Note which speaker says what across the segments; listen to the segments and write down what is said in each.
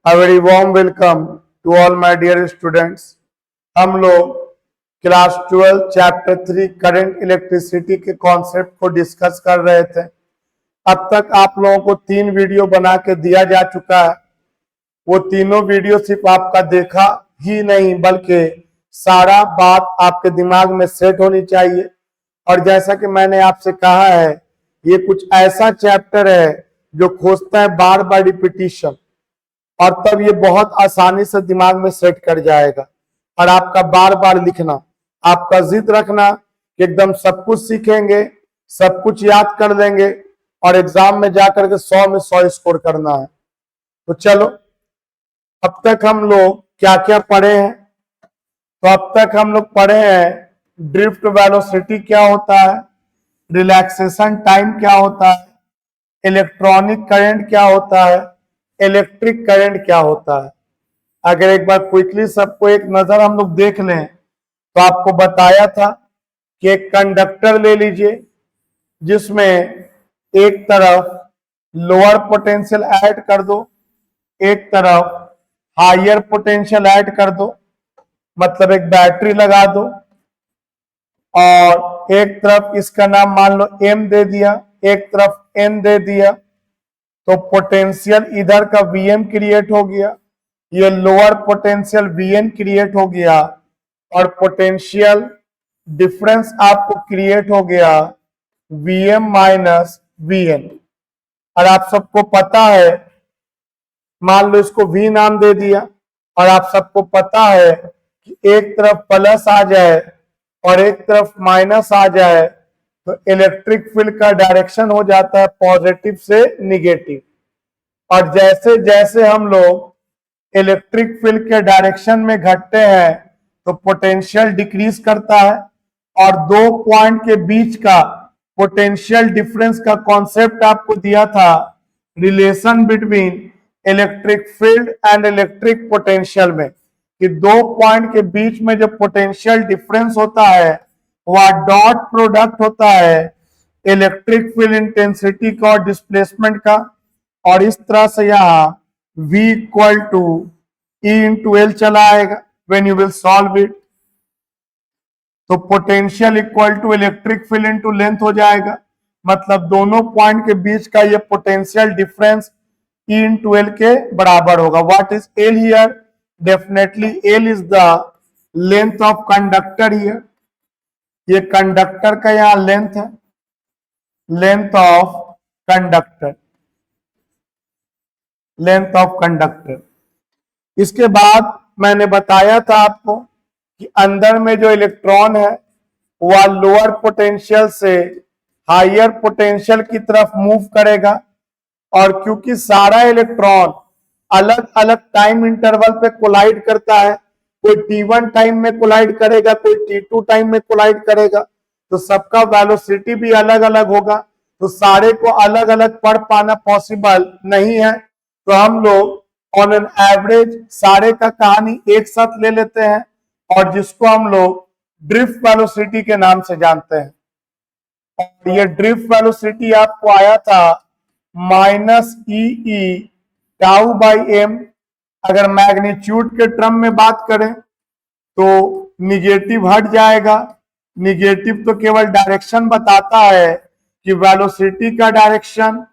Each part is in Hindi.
Speaker 1: A very warm welcome to all my dear students. हम लोग क्लास 12 चैप्टर 3 करंट इलेक्ट्रिसिटी के कॉन्सेप्ट को डिस्कस कर रहे थे। अब तक आप लोगों को 3 वीडियो बना के दिया जा चुका है। वो तीनों वीडियो सिर्फ आपका देखा ही नहीं बल्कि सारा बात आपके दिमाग में सेट होनी चाहिए। और जैसा कि मैंने आपसे कहा है, ये कुछ ऐसा चैप्टर है जो खोजता है बार बार रिपीटिशन, और तब ये बहुत आसानी से दिमाग में सेट कर जाएगा। और आपका बार बार लिखना, आपका जिद रखना कि एकदम सब कुछ सीखेंगे, सब कुछ याद कर लेंगे और एग्जाम में जाकर के 100 में 100 स्कोर करना है। तो चलो, अब तक हम लोग क्या क्या पढ़े हैं? तो अब तक हम लोग पढ़े हैं ड्रिफ्ट वेलोसिटी क्या होता है, रिलैक्सेशन टाइम क्या होता है, इलेक्ट्रॉनिक करंट क्या होता है, इलेक्ट्रिक करंट क्या होता है। अगर एक बार क्विकली सबको एक नजर हम लोग देख लें तो आपको बताया था कि एक कंडक्टर ले लीजिए जिसमें एक तरफ लोअर पोटेंशियल ऐड कर दो, एक तरफ हायर पोटेंशियल ऐड कर दो, मतलब एक बैटरी लगा दो, और एक तरफ इसका नाम मान लो M दे दिया, एक तरफ N दे दिया, तो पोटेंशियल इधर का Vm क्रिएट हो गया, ये लोअर पोटेंशियल Vn क्रिएट हो गया, और पोटेंशियल डिफरेंस आपको क्रिएट हो गया Vm माइनस Vn। और आप सबको पता है, मान लो इसको V नाम दे दिया, और आप सबको पता है कि एक तरफ प्लस आ जाए और एक तरफ माइनस आ जाए तो इलेक्ट्रिक फील्ड का डायरेक्शन हो जाता है पॉजिटिव से निगेटिव। और जैसे जैसे हम लोग इलेक्ट्रिक फील्ड के डायरेक्शन में घटते हैं तो पोटेंशियल डिक्रीज करता है, और 2 पॉइंट के बीच का पोटेंशियल डिफरेंस का कॉन्सेप्ट आपको दिया था, relation between electric field and electric potential में, कि 2 पॉइंट के बीच में जो पोटेंशियल डिफरेंस होता है वह डॉट प्रोडक्ट होता है इलेक्ट्रिक फील्ड इंटेंसिटी का और डिस्प्लेसमेंट का। और इस तरह से यहाँ V equal to E into L चला आएगा when you will solve it. तो potential equal to electric field into length हो जाएगा, मतलब दोनों पॉइंट के बीच का ये potential difference E into L के बराबर होगा। What is L here? Definitely L is the length of conductor here. ये कंडक्टर का यहाँ लेंथ है, length of conductor, length of conductor. इसके बाद मैंने बताया था आपको कि अंदर में जो इलेक्ट्रॉन है वह लोअर पोटेंशियल से हायर पोटेंशियल की तरफ मूव करेगा, और क्योंकि सारा इलेक्ट्रॉन अलग अलग टाइम इंटरवल पे कोलाइड करता है, कोई t1 टाइम में कोलाइड करेगा, कोई t2 टाइम में कोलाइड करेगा, तो सबका वेलोसिटी भी अलग अलग होगा, तो सारे को अलग अलग पढ़ पाना पॉसिबल नहीं है। तो हम लोग ऑन एन एवरेज सारे का कहानी एक साथ ले लेते हैं, और जिसको हम लोग ड्रिफ्ट वेलोसिटी के नाम से जानते हैं। और ये ड्रिफ्ट वेलोसिटी आपको आया था minus e tau by m. अगर मैग्नीट्यूड के टर्म में बात करें तो निगेटिव हट जाएगा, निगेटिव तो केवल डायरेक्शन बताता है कि वेलोसिटी का डायरेक्शन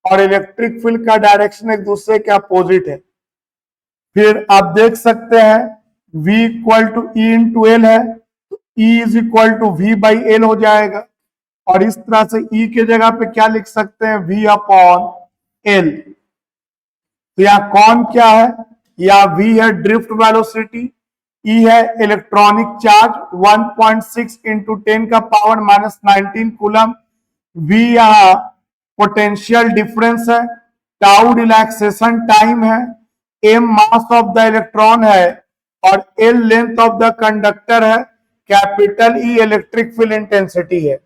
Speaker 1: और इलेक्ट्रिक फील्ड का डायरेक्शन एक दूसरे के अपोजिट है। फिर आप देख सकते हैं V equal to E into L है, तो E is equal to V by L हो जाएगा, और इस तरह से E के जगह पे क्या लिख सकते हैं? V upon L. तो यहाँ कौन क्या है? या V है ड्रिफ्ट वेलोसिटी, E है इलेक्ट्रॉनिक चार्ज 1.6 इंटू 10 का पावर माइनस 19 कूलम, V यहाँ पोटेंशियल डिफरेंस है, टाउ रिलैक्सेशन टाइम है, M mass of the electron है, और L length of the conductor है, capital E electric field intensity है।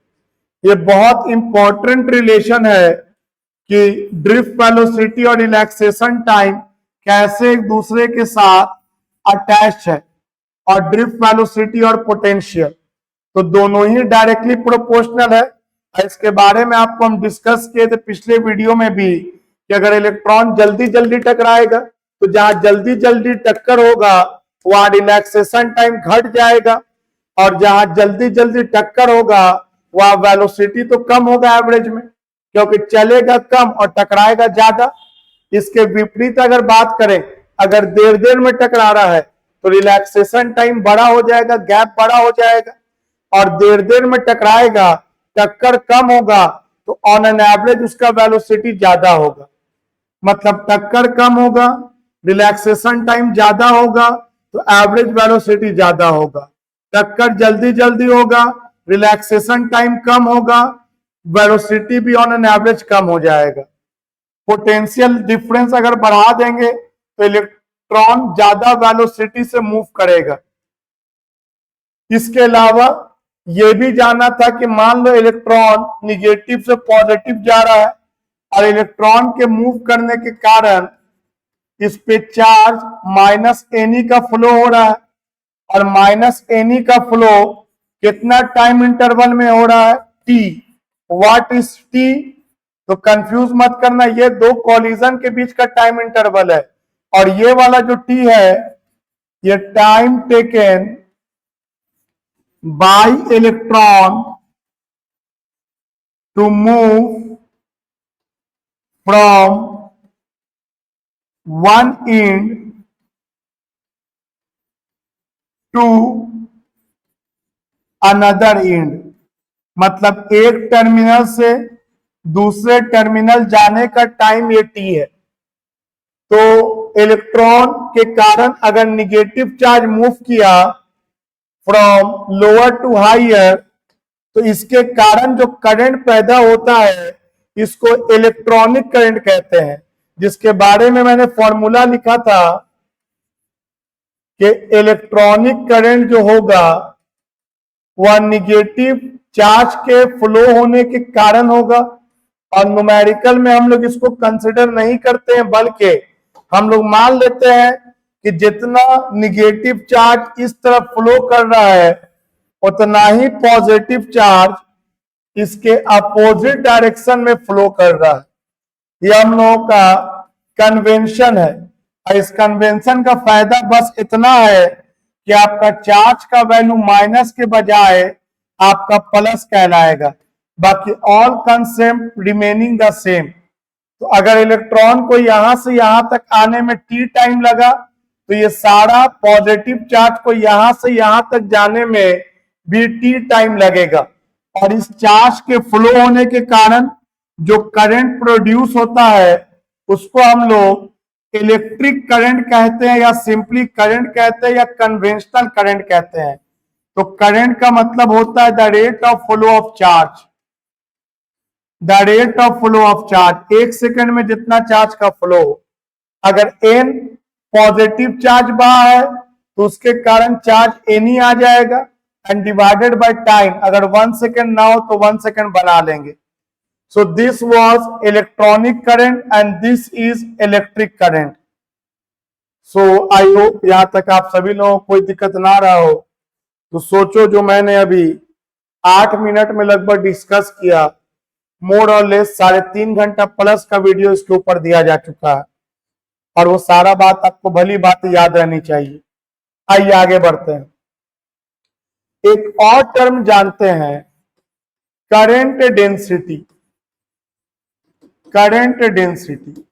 Speaker 1: ये बहुत इंपॉर्टेंट रिलेशन है कि ड्रिफ्ट वेलोसिटी और रिलैक्सेशन टाइम कैसे एक दूसरे के साथ अटैच है, और ड्रिफ्ट वेलोसिटी और पोटेंशियल तो दोनों ही डायरेक्टली प्रोपोर्शनल है। इसके बारे में आपको हम डिस्कस किए थे पिछले वीडियो में भी कि अगर इलेक्ट्रॉन जल्दी जल्दी टकराएगा तो जहां जल्दी जल्दी टक्कर होगा वहां रिलैक्सेशन टाइम घट जाएगा, और जहां जल्दी जल्दी टक्कर होगा वहां वेलोसिटी तो कम होगा एवरेज में, क्योंकि चलेगा कम और टकराएगा ज्यादा। इसके विपरीत अगर बात करें, अगर देर देर में टकरा रहा है तो रिलैक्सेशन टाइम बड़ा हो जाएगा, गैप बड़ा हो जाएगा, और देर देर में टकराएगा, टक्कर कम होगा, तो ऑन एन एवरेज उसका वेलोसिटी ज्यादा होगा। मतलब टक्कर कम होगा, रिलैक्सेशन टाइम ज्यादा होगा, तो एवरेज वेलोसिटी ज्यादा होगा। टक्कर जल्दी जल्दी होगा, रिलैक्सेशन टाइम कम होगा, वेलोसिटी भी ऑन एन एवरेज कम हो जाएगा। पोटेंशियल डिफरेंस अगर बढ़ा देंगे तो इलेक्ट्रॉन ज्यादा वेलोसिटी से मूव करेगा। इसके अलावा यह भी जाना था कि मान लो इलेक्ट्रॉन निगेटिव से पॉजिटिव जा रहा है और इलेक्ट्रॉन के मूव करने के कारण इस पे चार्ज माइनस एनी का फ्लो हो रहा है, और माइनस एनी का फ्लो कितना टाइम इंटरवल में हो रहा है, टी। What is T? तो कंफ्यूज मत करना, ये दो कॉलिजन के बीच का टाइम इंटरवल है, और ये वाला जो टी है ये time taken by electron to move from one end to another end. मतलब एक टर्मिनल से दूसरे टर्मिनल जाने का टाइम ये टी है। तो इलेक्ट्रॉन के कारण अगर निगेटिव चार्ज मूव किया फ्रॉम लोअर टू हायर, तो इसके कारण जो करंट पैदा होता है इसको इलेक्ट्रॉनिक करंट कहते हैं, जिसके बारे में मैंने फॉर्मूला लिखा था कि इलेक्ट्रॉनिक करंट जो होगा वह निगेटिव चार्ज के फ्लो होने के कारण होगा। और न्यूमेरिकल में हम लोग इसको कंसिडर नहीं करते हैं, बल्कि हम लोग मान लेते हैं कि जितना निगेटिव चार्ज इस तरफ फ्लो कर रहा है उतना ही पॉजिटिव चार्ज इसके अपोजिट डायरेक्शन में फ्लो कर रहा है। यह हम लोगों का कन्वेंशन है, और इस कन्वेंशन का फायदा बस इतना है कि आपका चार्ज का वैल्यू माइनस के बजाय आपका प्लस कहलाएगा, बाकी all concept remaining the same. तो अगर इलेक्ट्रॉन को यहां से यहां तक आने में टी टाइम लगा, तो ये सारा पॉजिटिव चार्ज को यहां से यहां तक जाने में भी टी टाइम लगेगा। और इस चार्ज के फ्लो होने के कारण जो करंट प्रोड्यूस होता है उसको हम लोग इलेक्ट्रिक करंट कहते हैं, या सिंपली करंट कहते हैं, या कन्वेंशनल करंट कहते हैं। तो करंट का मतलब होता है the rate of flow of charge. The rate of flow of charge, एक सेकंड में जितना चार्ज का फ्लो। अगर एन पॉजिटिव चार्ज बहा है तो उसके कारण चार्ज एन ही आ जाएगा, एंड डिवाइडेड बाय टाइम। अगर 1 सेकंड ना हो तो 1 सेकंड बना लेंगे। So this was electronic current and this is electric current. So I hope यहां तक आप सभी लोगों को कोई दिक्कत ना रहा हो। तो सोचो, जो मैंने अभी 8 मिनट में लगभग डिस्कस किया, मोर और लेस 3.5 घंटा प्लस का वीडियो इसके ऊपर दिया जा चुका है, और वो सारा बात आपको भली बात याद रहनी चाहिए। आइए आगे बढ़ते हैं, एक और टर्म जानते हैं, करंट डेंसिटी। करंट डेंसिटी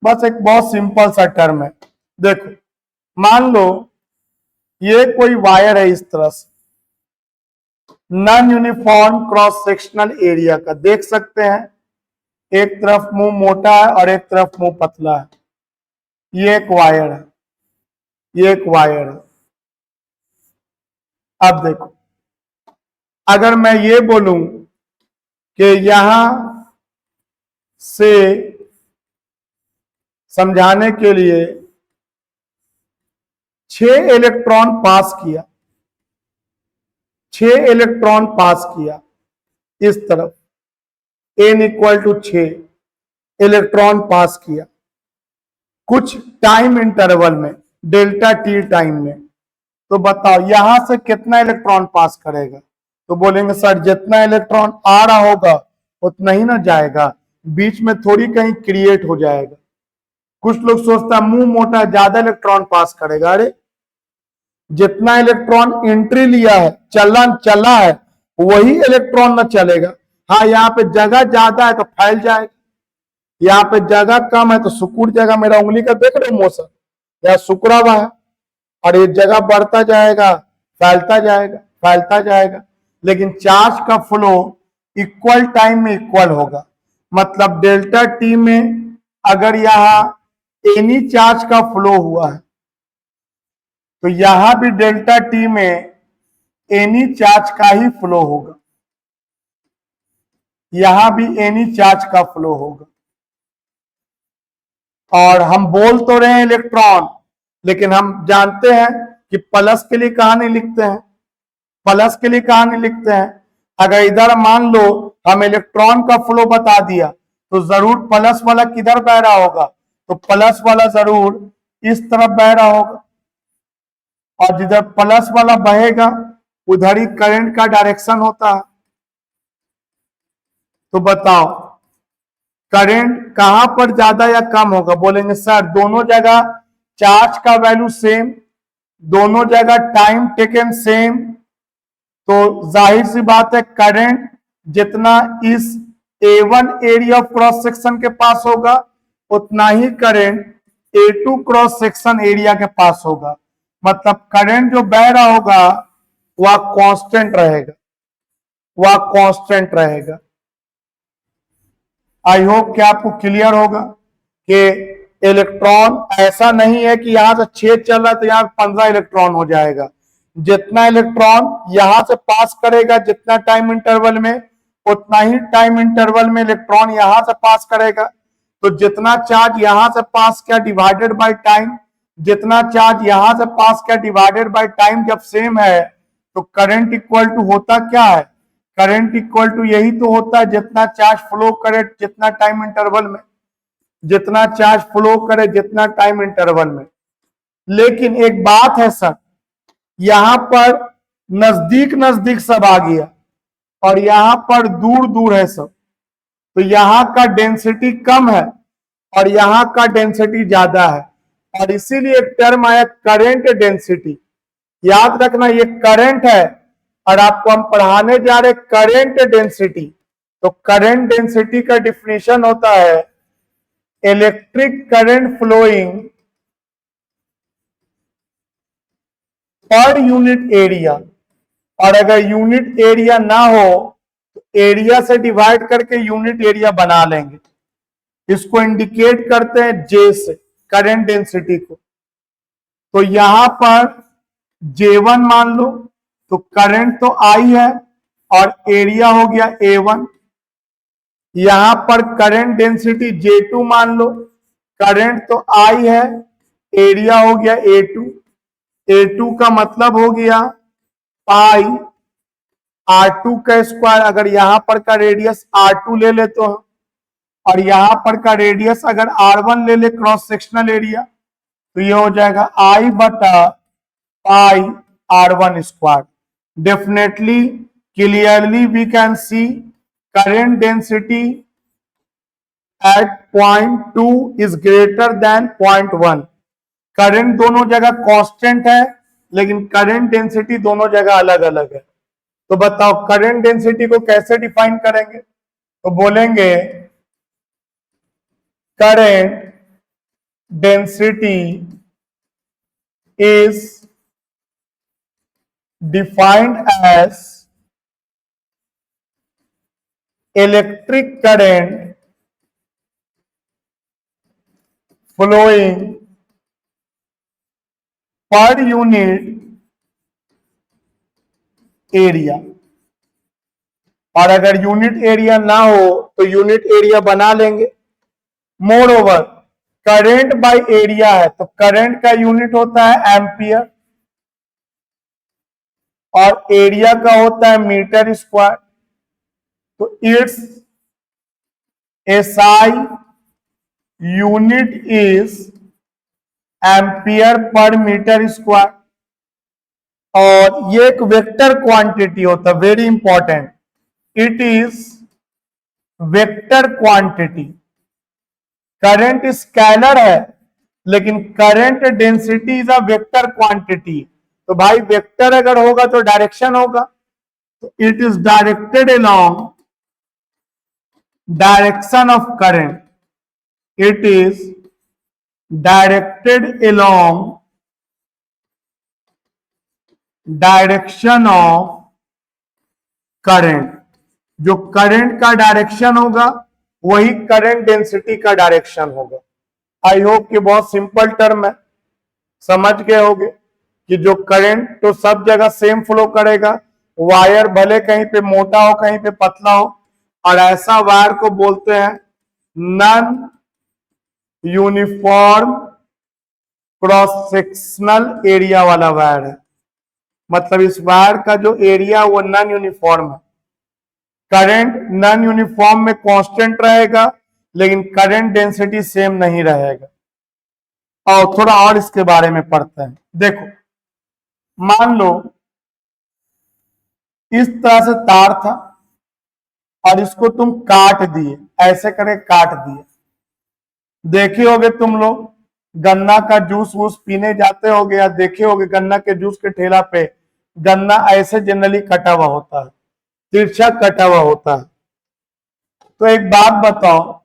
Speaker 1: बस एक बहुत सिंपल सा टर्म है। देखो, मान लो ये कोई वायर है इस तरह से, non uniform cross sectional area का, देख सकते हैं एक तरफ मुंह मोटा है और एक तरफ मुंह पतला है। ये एक वायर है, ये एक वायर है। अब देखो, अगर मैं ये बोलूं कि यहां से समझाने के लिए 6 इलेक्ट्रॉन पास किया, 6 इलेक्ट्रॉन पास किया इस तरफ, n इक्वल टू 6 इलेक्ट्रॉन पास किया कुछ टाइम इंटरवल में, डेल्टा टी टाइम में। तो बताओ यहां से कितना इलेक्ट्रॉन पास करेगा? तो बोलेंगे सर जितना इलेक्ट्रॉन आ रहा होगा उतना ही ना जाएगा, बीच में थोड़ी कहीं क्रिएट हो जाएगा। कुछ लोग सोचता है मुंह मोटा ज्यादा इलेक्ट्रॉन पास करेगा। अरे जितना इलेक्ट्रॉन एंट्री लिया है, चला है, वही इलेक्ट्रॉन न चलेगा। हाँ, यहाँ पे जगह ज्यादा है तो फैल जाएगा, यहाँ पे जगह कम है तो सिकुड़ जाएगा। मेरा उंगली का देख रहे हो मोशन, यह सिकुड़ा हुआ है और ये जगह बढ़ता जाएगा, फैलता जाएगा, फैलता जाएगा। लेकिन चार्ज का फ्लो इक्वल टाइम में इक्वल होगा। मतलब डेल्टा टी में अगर यहां एनी चार्ज का फ्लो हुआ है तो यहां भी डेल्टा टी में एनी चार्ज का ही फ्लो होगा, यहां भी एनी चार्ज का फ्लो होगा। और हम बोल तो रहे हैं इलेक्ट्रॉन, लेकिन हम जानते हैं कि प्लस के लिए कहां नहीं लिखते हैं, प्लस के लिए कहां नहीं लिखते हैं। अगर इधर मान लो हम इलेक्ट्रॉन का फ्लो बता दिया तो जरूर प्लस वाला किधर बह रहा होगा, तो प्लस वाला जरूर इस तरफ बह रहा होगा, और जिधर प्लस वाला बहेगा उधर ही करंट का डायरेक्शन होता है। तो बताओ करंट कहां पर ज्यादा या कम होगा? बोलेंगे सर दोनों जगह चार्ज का वैल्यू सेम, दोनों जगह टाइम टेकन सेम, तो जाहिर सी बात है करंट जितना इस A1 area of cross section के पास होगा उतना ही current A2 cross section area के पास होगा। मतलब करंट जो बह रहा होगा वह कांस्टेंट रहेगा, वह कांस्टेंट रहेगा। आई होप कि आपको क्लियर होगा कि इलेक्ट्रॉन ऐसा नहीं है कि यहां से छेद चल रहा है तो यहां 15 इलेक्ट्रॉन हो जाएगा। जितना इलेक्ट्रॉन यहां से पास करेगा जितना टाइम इंटरवल में, उतना ही टाइम इंटरवल में इलेक्ट्रॉन यहां से पास करेगा। तो जितना चार्ज यहां से पास किया डिवाइडेड बाय टाइम, जितना चार्ज यहां से पास किया डिवाइडेड बाय टाइम जब सेम है तो करंट इक्वल टू होता क्या है? करंट इक्वल टू यही तो होता है जितना चार्ज फ्लो करे जितना टाइम इंटरवल में, जितना चार्ज फ्लो करे जितना टाइम इंटरवल में। लेकिन एक बात है सर, यहां पर नजदीक नजदीक सब आ गया और यहां पर दूर दूर है सब, तो यहां का डेंसिटी कम है और यहां का डेंसिटी ज्यादा है, और इसीलिए एक टर्म आया करंट डेंसिटी। याद रखना ये करंट है और आपको हम पढ़ाने जा रहे करंट डेंसिटी। तो करंट डेंसिटी का डिफिनेशन होता है electric current flowing per unit area, और अगर यूनिट एरिया ना हो तो एरिया से डिवाइड करके यूनिट एरिया बना लेंगे। इसको इंडिकेट करते हैं जे से, करंट डेंसिटी को। तो यहां पर J1 मान लो तो करंट तो I है और एरिया हो गया A1। यहां पर करंट डेंसिटी J2 मान लो, करंट तो I है, एरिया हो गया A2। A2 का मतलब हो गया पाई R2 का स्क्वायर। अगर यहां पर का रेडियस R2 ले ले तो, और यहां पर का रेडियस अगर R1 ले ले क्रॉस सेक्शनल एरिया, तो ये हो जाएगा I बटा pi R1 square. Definitely clearly we can see current density at point 2 is greater than point 1। Current दोनों जगह कांस्टेंट है लेकिन करंट डेंसिटी दोनों जगह अलग अलग है। तो बताओ करंट डेंसिटी को कैसे डिफाइन करेंगे? तो बोलेंगे current density is defined as electric current flowing per unit area। और अगर यूनिट एरिया ना हो तो यूनिट एरिया बना लेंगे। More over current by area है तो करंट का यूनिट होता है एम्पियर और एरिया का होता है मीटर स्क्वायर। तो it's SI unit is ampere per metre square, और ये एक वेक्टर क्वांटिटी होता है, very important, it is vector quantity. Current scalar है, लेकिन current density is a vector quantity. तो भाई वेक्टर अगर होगा तो डायरेक्शन होगा, तो it is directed along direction of current, it is directed along direction of current. जो करंट का डायरेक्शन होगा वही करंट डेंसिटी का डायरेक्शन होगा। आई होप कि बहुत सिंपल टर्म है, समझ गए होगे कि जो करंट तो सब जगह सेम फ्लो करेगा, वायर भले कहीं पे मोटा हो कहीं पे पतला हो, और ऐसा वायर को बोलते हैं non uniform cross sectional area वाला वायर है। मतलब इस वायर का जो एरिया वो नॉन यूनिफॉर्म है। करंट नॉन यूनिफॉर्म में कांस्टेंट रहेगा, लेकिन करंट डेंसिटी सेम नहीं रहेगा। और थोड़ा और इसके बारे में पढ़ते हैं। देखो, मान लो इस तरह से तार था और इसको तुम काट दिए, ऐसे करके काट दिए। देखे होगे तुम लोग गन्ना का जूस वूस पीने जाते होगे, या देखे होगे गन्ना के जूस के ठेला पे गन्ना ऐसे जनरली कटा हुआ होता है, तिरछा कटा हुआ होता है। तो एक बात बताओ,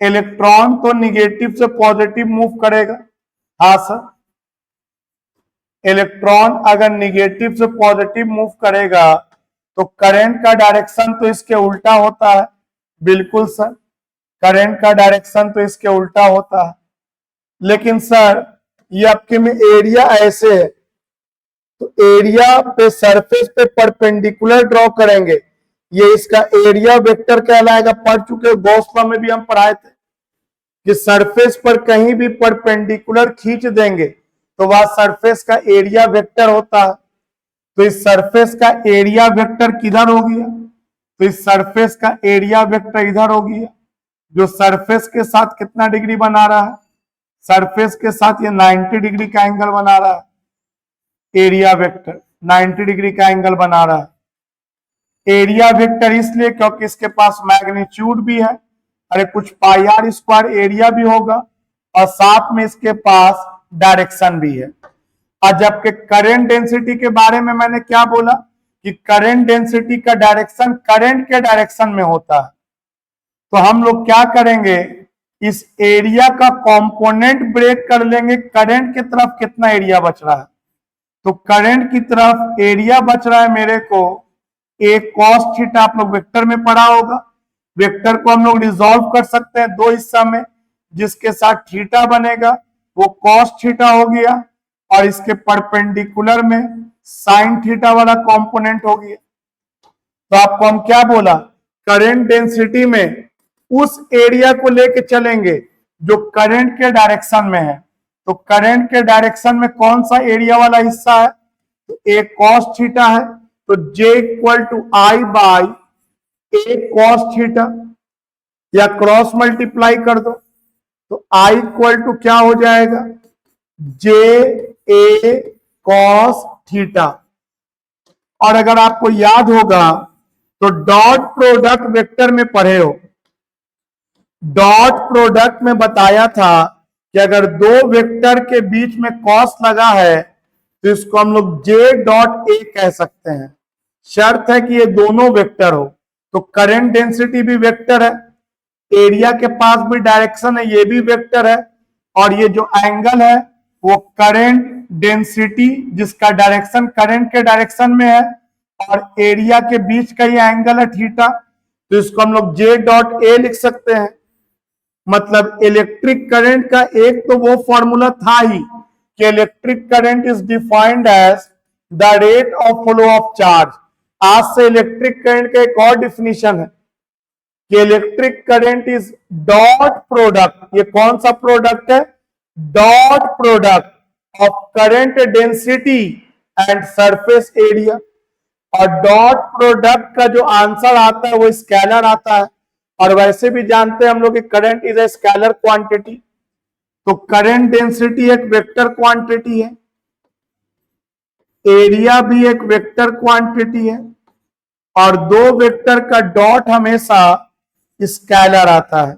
Speaker 1: इलेक्ट्रॉन तो निगेटिव से पॉजिटिव मूव करेगा। हाँ सर, इलेक्ट्रॉन अगर निगेटिव से पॉजिटिव मूव करेगा तो करंट का डायरेक्शन तो इसके उल्टा होता है। बिल्कुल सर, करंट का डायरेक्शन तो इसके उल्टा होता है। लेकिन सर ये आपके में एरिया ऐसे है, तो एरिया पे सरफेस पे परपेंडिकुलर ड्रॉ करेंगे, ये इसका एरिया वेक्टर कहलाएगा। पढ़ चुके गॉस लॉ में भी हम पढ़ाए थे कि सरफेस पर कहीं भी परपेंडिकुलर खींच देंगे तो वह सरफेस का एरिया वेक्टर होता है। तो इस सरफेस का एरिया वेक्टर किधर हो गया, तो इस सरफेस का एरिया वेक्टर इधर हो गया, जो सरफेस के साथ कितना डिग्री बना रहा है, सरफेस के साथ ये 90 डिग्री का एंगल बना रहा है। एरिया वेक्टर 90 डिग्री का एंगल बना रहा है। एरिया वेक्टर इसलिए क्योंकि इसके पास मैग्नीट्यूड भी है, अरे कुछ पाई आर स्क्वायर एरिया भी होगा, और साथ में इसके पास डायरेक्शन भी है। और जबकि करंट डेंसिटी के बारे में मैंने क्या बोला कि करंट डेंसिटी का डायरेक्शन करंट के डायरेक्शन में होता है। तो हम लोग क्या करेंगे, इस एरिया का कंपोनेंट ब्रेक कर लेंगे, करंट की तरफ कितना एरिया बच रहा है। तो करंट की तरफ एरिया बच रहा है मेरे को एक कॉस थीटा, आप लोग वेक्टर में पढ़ा होगा। वेक्टर को हम लोग रिजॉल्व कर सकते हैं दो हिस्सा में, जिसके साथ थीटा बनेगा वो कॉस थीटा हो गया, और इसके परपेंडिकुलर में साइन थीटा वाला कंपोनेंट हो गया। तो आपको हम क्या बोला, करंट डेंसिटी में उस एरिया को लेके चलेंगे जो करंट के डायरेक्शन में है। तो करंट के डायरेक्शन में कौन सा एरिया वाला हिस्सा है, तो एक कॉस थीटा है, तो J equal to I by A cos theta, या क्रॉस मल्टीप्लाई कर दो तो I इक्वल टू क्या हो जाएगा, J A कॉस थीटा। और अगर आपको याद होगा तो डॉट प्रोडक्ट वेक्टर में पढ़े हो, डॉट प्रोडक्ट में बताया था कि अगर दो वेक्टर के बीच में कॉस लगा है तो इसको हम लोग J डॉट ए कह सकते हैं। शर्त है कि ये दोनों वेक्टर हो। तो करंट डेंसिटी भी वेक्टर है, एरिया के पास भी डायरेक्शन है, ये भी वेक्टर है, और ये जो एंगल है वो करंट डेंसिटी जिसका डायरेक्शन करंट के डायरेक्शन में है और एरिया के बीच का ये एंगल है थीटा, तो इसको हम लोग J डॉट ए लिख सकते हैं। मतलब इलेक्ट्रिक करंट का एक तो वो फॉर्मूला था ही कि electric current is defined as the rate of flow of charge. आज से इलेक्ट्रिक करंट का एक और डिफिनीशन है कि electric current is dot product. ये कौन सा प्रोडक्ट है, dot product of current density and surface area. और डॉट प्रोडक्ट का जो आंसर आता है वो स्केलर आता है, और वैसे भी जानते हैं हम लोग कि current is a scalar quantity. तो करंट डेंसिटी एक वेक्टर क्वांटिटी है, एरिया भी एक वेक्टर क्वांटिटी है, और दो वेक्टर का डॉट हमेशा स्केलर आता है।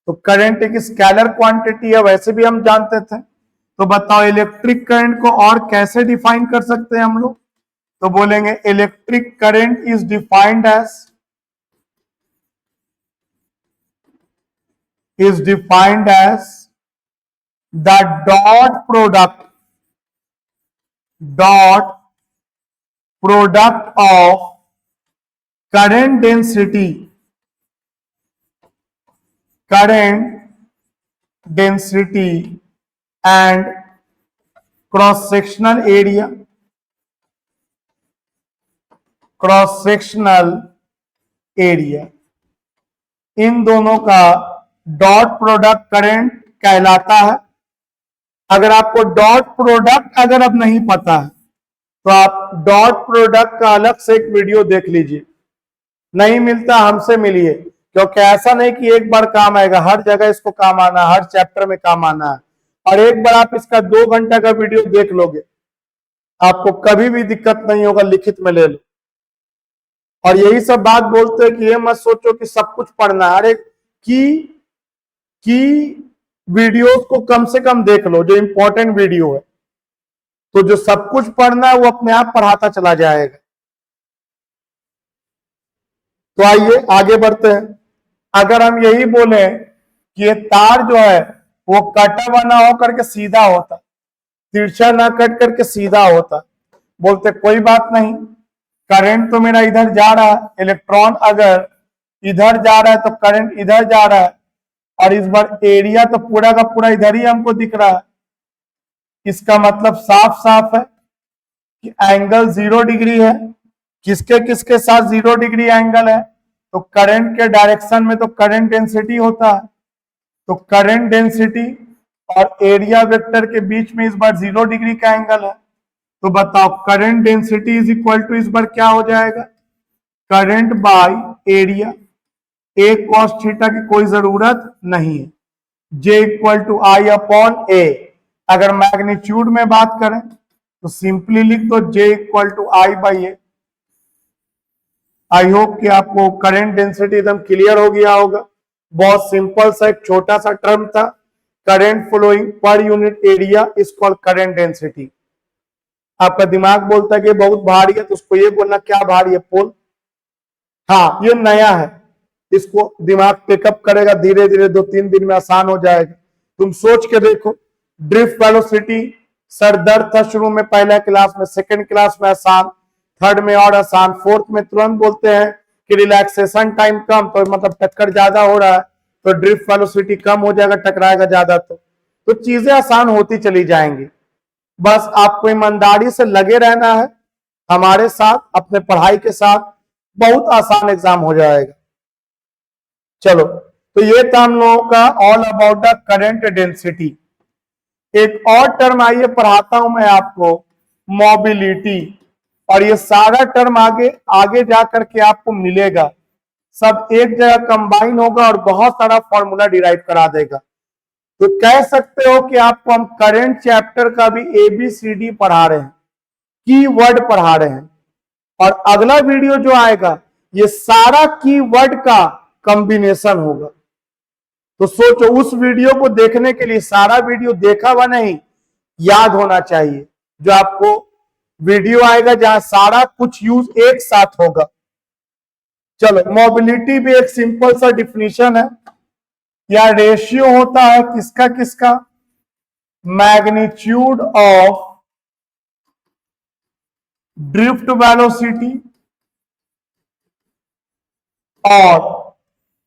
Speaker 1: तो करंट एक स्केलर क्वांटिटी है, वैसे भी हम जानते थे। तो बताओ इलेक्ट्रिक करंट को और कैसे डिफाइन कर सकते हैं हम लोग? तो बोलेंगे electric current is defined as the dot product of current density and cross sectional area, इन दोनों का डॉट प्रोडक्ट करंट कहलाता है। अगर आपको डॉट प्रोडक्ट अगर अब नहीं पता है तो आप डॉट प्रोडक्ट का अलग से एक वीडियो देख लीजिए, नहीं मिलता हमसे मिलिए, क्योंकि ऐसा नहीं कि एक बार काम आएगा, हर जगह इसको काम आना, हर चैप्टर में काम आना है। और एक बार आप इसका 2 घंटे का वीडियो देख लोगे, आपको कभी भी दिक्कत नहीं होगा, लिखित में ले लो। और यही सब बात बोलते हैं कि ये मत सोचो कि सब कुछ पढ़ना है, अरे की वीडियोस को कम से कम देख लो, जो इंपॉर्टेंट वीडियो है, तो जो सब कुछ पढ़ना है वो अपने आप पढ़ाता चला जाएगा। तो आइए आगे बढ़ते हैं। अगर हम यही बोले कि ये तार जो है वो कटा बना होकर के सीधा होता, तिरछा ना कट करके सीधा होता, बोलते कोई बात नहीं, करंट तो मेरा इधर जा रहा है, इलेक्ट्रॉन अगर इधर जा रहा है तो करंट इधर जा रहा है, और इस बार एरिया तो पूरा का पूरा इधर ही हमको दिख रहा है। इसका मतलब साफ साफ है कि एंगल 0 डिग्री है। किसके किसके साथ 0 डिग्री एंगल है? तो करंट के डायरेक्शन में तो करंट डेंसिटी होता है, तो करंट डेंसिटी और एरिया वेक्टर के बीच में इस बार 0 डिग्री का एंगल है। तो बताओ current density is equal to इस बार क्या हो जाएगा? Current by area. A cos theta की कोई जरूरत नहीं है, J equal to I upon A. अगर मैग्नीट्यूड में बात करें तो सिंपली लिख दो J equal to I by A. I hope कि आपको करंट डेंसिटी एकदम क्लियर हो गया होगा। बहुत सिंपल सा एक छोटा सा टर्म था, current flowing per unit area is called current density. आपका दिमाग बोलता है कि बहुत भारी है, तो उसको ये बोलना क्या भारी है पोल। हाँ ये नया है, इसको दिमाग पिकअप करेगा, धीरे धीरे 2-3 दिन में आसान हो जाएगा। तुम सोच के देखो, ड्रिफ्ट वेलोसिटी सर दर्द था शुरू में पहला क्लास में, सेकंड क्लास में आसान, थर्ड में और आसान, फोर्थ में तुरंत बोलते हैं कि रिलैक्सेशन टाइम कम, तो मतलब टक्कर ज्यादा हो रहा है तो ड्रिफ्ट वेलोसिटी कम हो जाएगा, टकराएगा ज्यादा। तो चीजें आसान होती चली जाएंगी। बस आपको ईमानदारी से लगे रहना है हमारे साथ, अपने पढ़ाई के साथ, बहुत आसान एग्जाम हो जाएगा। चलो, तो ये था हम लोगों का all about the current density. एक और टर्म आइए पढ़ाता हूं मैं आपको, मोबिलिटी। और ये सारा टर्म आगे जाकर के आपको मिलेगा, सब एक जगह कंबाइन होगा और बहुत सारा फॉर्मूला डिराइव करा देगा। तो कह सकते हो कि आपको हम करंट चैप्टर का भी ABCD पढ़ा रहे हैं, की वर्ड पढ़ा रहे हैं। और अगला वीडियो जो आएगा ये सारा की वर्ड का कॉम्बिनेशन होगा। तो सोचो, उस वीडियो को देखने के लिए सारा वीडियो देखा हुआ नहीं, याद होना चाहिए। जो आपको वीडियो आएगा जहां सारा कुछ यूज एक साथ होगा। चलो, मोबिलिटी भी एक सिंपल सा डिफिनीशन है, या रेशियो होता है किसका किसका? मैग्नीट्यूड ऑफ ड्रिफ्ट वेलोसिटी और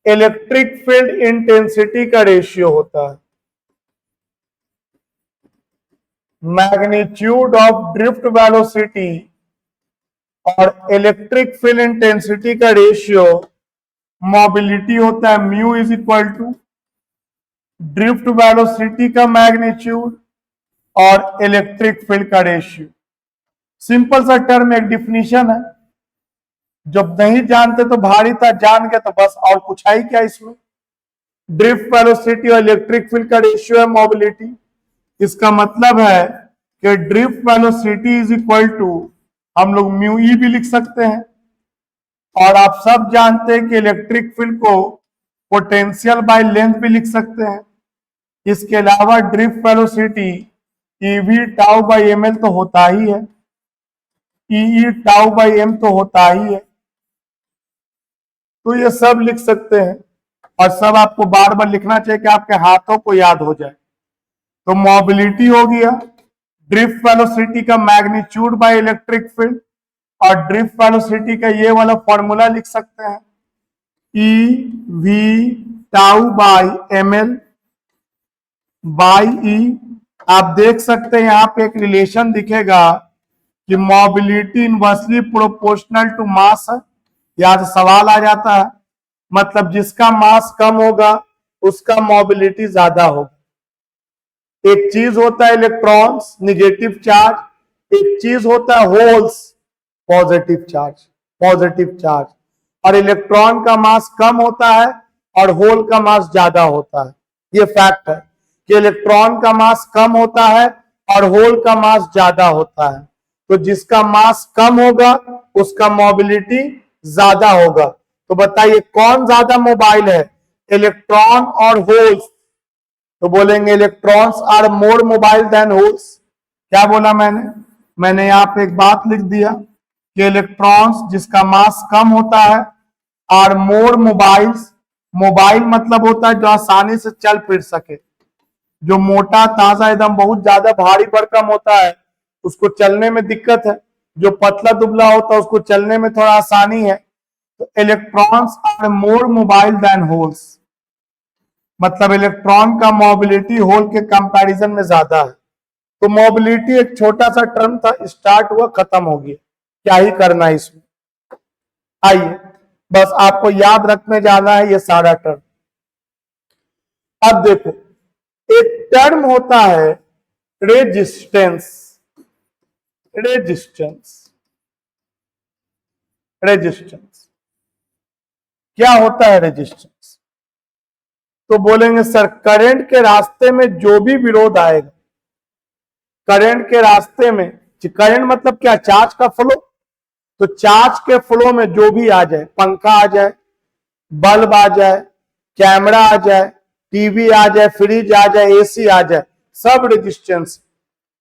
Speaker 1: इलेक्ट्रिक फील्ड इंटेंसिटी का रेशियो होता है। मैग्नीट्यूड ऑफ ड्रिफ्ट वेलोसिटी और इलेक्ट्रिक फील्ड इंटेंसिटी का रेशियो मोबिलिटी होता है, mu is equal to drift velocity का मैग्नीट्यूड और इलेक्ट्रिक फील्ड का रेशियो। सिंपल सा टर्म, एक डिफिनीशन है। जब नहीं जानते तो भारी था, जान गए तो बस, और कुछ है क्या इसमें। ड्रिफ्ट वेलोसिटी और इलेक्ट्रिक फील्ड का रेशियो है मोबिलिटी। इसका मतलब है कि drift velocity is equal to, हम लोग म्यू ई भी लिख सकते हैं। और आप सब जानते हैं कि इलेक्ट्रिक फील्ड को पोटेंशियल बाय लेंथ भी लिख सकते हैं। इसके अलावा drift velocity eV tau by M L तो होता ही है, ई टाउ बाई एम तो होता ही है। तो ये सब लिख सकते हैं और सब आपको बार बार लिखना चाहिए कि आपके हाथों को याद हो जाए। तो मोबिलिटी हो गया, ड्रिफ्ट वेलोसिटी का मैग्नीट्यूड बाय इलेक्ट्रिक फील्ड, और ड्रिफ्ट वेलोसिटी का ये वाला फॉर्मूला लिख सकते हैं, E V tau by M L by E. आप देख सकते हैं यहां पे एक रिलेशन दिखेगा कि mobility inversely proportional to mass है। यहां से सवाल आ जाता है, मतलब जिसका मास कम होगा उसका मोबिलिटी ज्यादा होगा। एक चीज होता है इलेक्ट्रॉन्स निगेटिव चार्ज, एक चीज होता है होल्स पॉजिटिव चार्ज। और इलेक्ट्रॉन का मास कम होता है और होल का मास ज्यादा होता है। ये फैक्ट है कि इलेक्ट्रॉन का मास कम होता है और होल का मास ज्यादा होता है। तो जिसका मास कम होगा उसका मोबिलिटी ज्यादा होगा। तो बताइए कौन ज्यादा मोबाइल है, इलेक्ट्रॉन और होल्स? तो बोलेंगे electrons are more mobile than holes. क्या बोला मैंने यहां पे एक बात लिख दिया कि इलेक्ट्रॉन्स जिसका मास कम होता है आर मोर मोबाइल्स। मोबाइल मतलब होता है जो आसानी से चल फिर सके। जो मोटा ताजा एकदम बहुत ज्यादा भारी भरकम होता है उसको चलने में दिक्कत है, जो पतला दुबला होता है उसको चलने में थोड़ा आसानी है। तो electrons are more mobile than holes, मतलब इलेक्ट्रॉन का मोबिलिटी होल के कंपैरिजन में ज्यादा है। तो मोबिलिटी एक छोटा सा टर्म था, स्टार्ट हुआ खत्म हो गया, क्या ही करना है इसमें। आइए बस आपको याद रखने जाना है ये सारा टर्म। अब देखो एक टर्म होता है रेजिस्टेंस। क्या होता है रेजिस्टेंस? तो बोलेंगे सर करंट के रास्ते में जो भी विरोध आएगा, करंट के रास्ते में, करंट मतलब क्या, चार्ज का फ्लो। तो चार्ज के फ्लो में जो भी आ जाए, पंखा आ जाए, बल्ब आ जाए, कैमरा आ जाए, टीवी आ जाए, फ्रिज आ जाए, एसी आ जाए, सब resistance,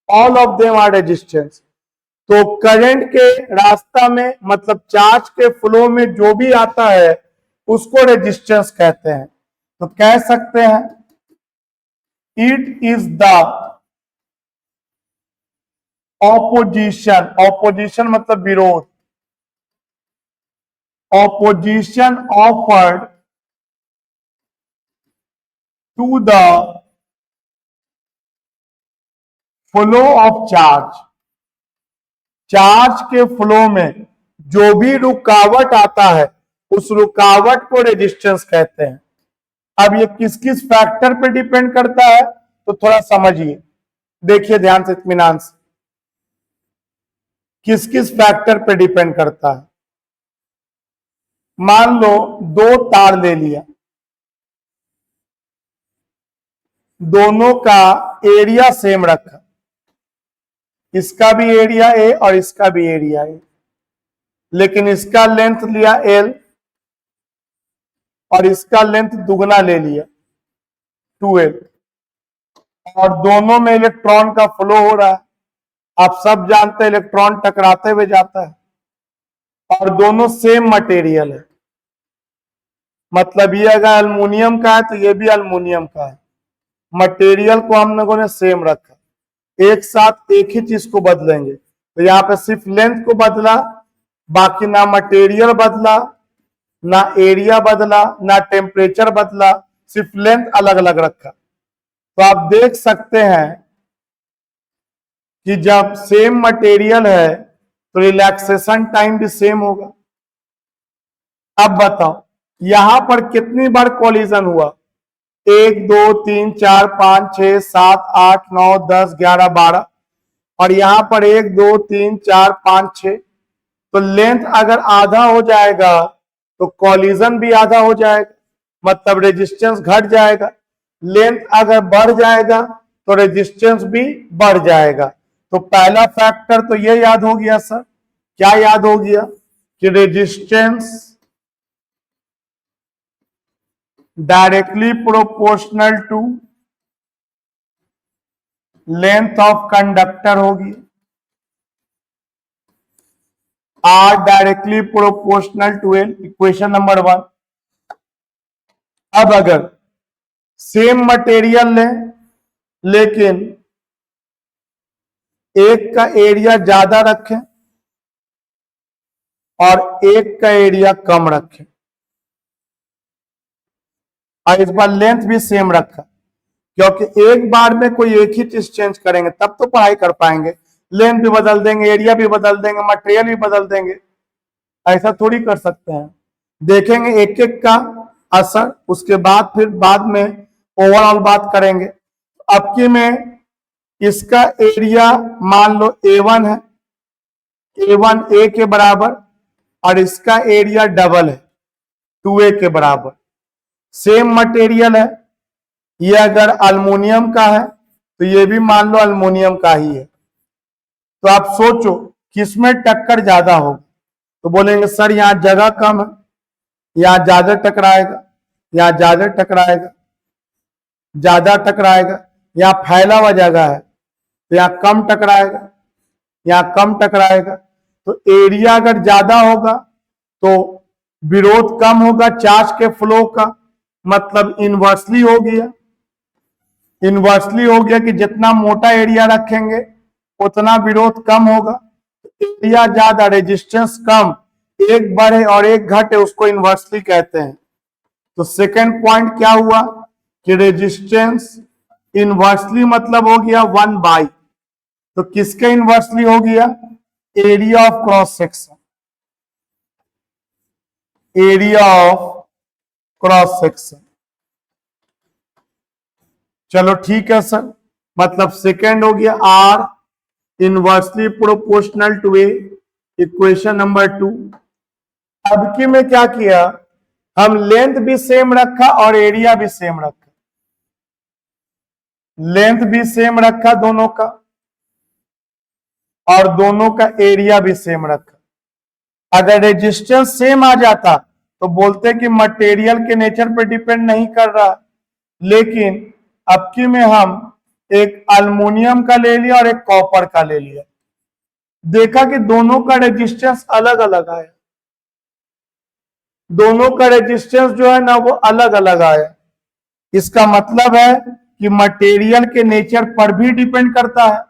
Speaker 1: all of them are resistance. तो करंट के रास्ता में मतलब चार्ज के फ्लो में जो भी आता है उसको रेजिस्टेंस कहते हैं। तो कह सकते हैं इट इज द ऑपोजिशन मतलब विरोध, opposition offered to the flow of charge. Charge के फ्लो में जो भी रुकावट आता है उस रुकावट को रेजिस्टेंस कहते हैं। अब ये किस किस फैक्टर पे डिपेंड करता है तो थोड़ा समझिए, देखिए ध्यान से, इत्मीनान से। किस किस फैक्टर पे डिपेंड करता है? मान लो दो तार ले लिया, दोनों का एरिया सेम रखा, इसका भी एरिया ए और इसका भी एरिया ए, लेकिन इसका लेंथ लिया एल और इसका लेंथ दुगना ले लिया 2l, और दोनों में इलेक्ट्रॉन का फ्लो हो रहा है। आप सब जानते हैं इलेक्ट्रॉन टकराते हुए जाता है और दोनों सेम मटेरियल है, मतलब ये अगर एल्युमिनियम का है तो ये भी एल्युमिनियम का है। मटेरियल को हम लोगों ने सेम रखा, एक साथ एक ही चीज को बदलेंगे। तो यहाँ पे सिर्फ लेंथ को बदला, बाकी ना मटेरियल बदला, ना एरिया बदला, ना टेम्परेचर बदला, सिर्फ लेंथ अलग अलग रखा। तो आप देख सकते हैं कि जब सेम मटेरियल है तो रिलैक्सेशन टाइम भी सेम होगा। अब बताओ यहां पर कितनी बार कोलिजन हुआ? 1 2 3 4 5 6 7 8 9 10 11 12, और यहां पर 1 2 3 4 5 6। तो लेंथ अगर आधा हो जाएगा तो कोलिजन भी आधा हो जाएगा, मतलब रेजिस्टेंस घट जाएगा। लेंथ अगर बढ़ जाएगा तो रेजिस्टेंस भी बढ़ जाएगा। तो पहला फैक्टर तो ये याद हो गया सर, क्या याद हो गया कि resistance directly proportional to length of conductor होगी, R directly proportional to L, equation number 1। अब अगर सेम मटेरियल लें लेकिन एक का एरिया ज्यादा रखें और एक का एरिया कम रखें, और इस बार लेंथ भी सेम रखा, क्योंकि एक बार में कोई एक ही चीज चेंज करेंगे तब तो पढ़ाई कर पाएंगे। लेंथ भी बदल देंगे, एरिया भी बदल देंगे, मटेरियल भी बदल देंगे, ऐसा थोड़ी कर सकते हैं। देखेंगे एक एक का असर, उसके बाद फिर बाद में ओवरऑल बात करेंगे। अब की में इसका एरिया मान लो A1 है, A1 A के बराबर, और इसका एरिया डबल है 2A के बराबर। सेम मटेरियल है, ये अगर अल्युमिनियम का है तो ये भी मान लो अल्युमिनियम का ही है। तो आप सोचो किसमें टक्कर ज्यादा होगी, तो बोलेंगे सर यहां जगह कम है, यहां ज्यादा टकराएगा, यहां ज्यादा टकराएगा, ज्यादा टकराएगा, यहां फैला हुआ जगह है तो यहां कम टकराएगा, यहां कम टकराएगा। तो एरिया अगर ज्यादा होगा तो विरोध कम होगा चार्ज के फ्लो का, मतलब इनवर्सली हो गया। इनवर्सली हो गया कि जितना मोटा एरिया रखेंगे उतना विरोध कम होगा। एरिया ज्यादा रेजिस्टेंस कम, एक बढ़े और एक घटे उसको इनवर्सली कहते हैं। तो सेकंड पॉइंट क्या हुआ कि रेजिस्टेंस इनवर्सली मतलब हो गया 1/, तो किसके इनवर्सली हो गया, area of cross section, area of cross section. चलो ठीक है सर, मतलब सेकेंड हो गया R inversely proportional to A, equation number 2। अब की में क्या किया, हम लेंथ भी सेम रखा और एरिया भी सेम रखा, लेंथ भी सेम रखा दोनों का और दोनों का एरिया भी सेम रखा। अगर रेजिस्टेंस सेम आ जाता तो बोलते कि मटेरियल के नेचर पर डिपेंड नहीं कर रहा, लेकिन अब की में हम एक अल्युमिनियम का ले लिया और एक कॉपर का ले लिया, देखा कि दोनों का रेजिस्टेंस अलग अलग आया, दोनों का रेजिस्टेंस जो है ना वो अलग अलग आया। इसका मतलब है कि मटेरियल के नेचर पर भी डिपेंड करता है,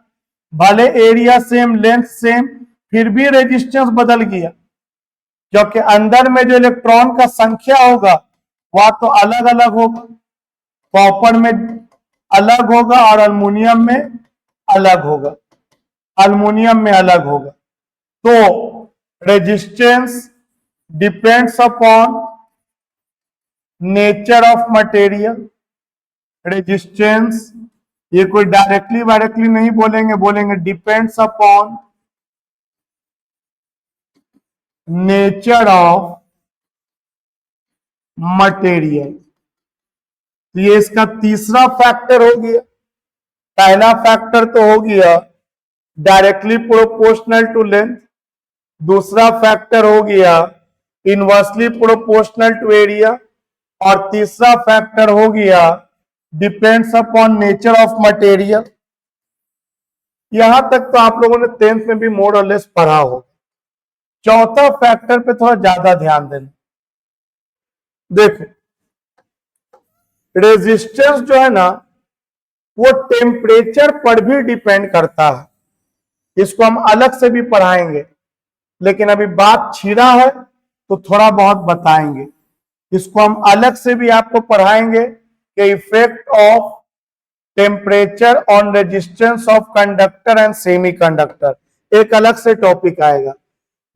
Speaker 1: भले एरिया सेम लेंथ सेम फिर भी रेजिस्टेंस बदल गया, क्योंकि अंदर में जो इलेक्ट्रॉन का संख्या होगा वह तो अलग अलग होगा, कॉपर में अलग होगा और अल्युमिनियम में अलग होगा, अल्युमिनियम में अलग होगा। तो resistance depends upon nature of material. Resistance ये कोई डायरेक्टली नहीं बोलेंगे, बोलेंगे depends upon nature of material. तो ये इसका तीसरा फैक्टर हो गया। पहला फैक्टर तो हो गया डायरेक्टली प्रोपोर्शनल टू लेंथ, दूसरा फैक्टर हो गया इनवर्सली प्रोपोर्शनल टू एरिया, और तीसरा फैक्टर हो गया depends upon nature of material. यहां तक तो आप लोगों ने 10th में भी मोर और लेस पढ़ा हो। चौथा फैक्टर पे थोड़ा ज्यादा ध्यान देना। देखो रेजिस्टेंस जो है ना वो टेम्परेचर पर भी डिपेंड करता है, इसको हम अलग से भी पढ़ाएंगे, लेकिन अभी बात छिड़ा है तो थोड़ा बहुत बताएंगे। इसको हम अलग से भी आपको पढ़ाएंगे कि effect of temperature on resistance of conductor and semi conductor, एक अलग से टॉपिक आएगा।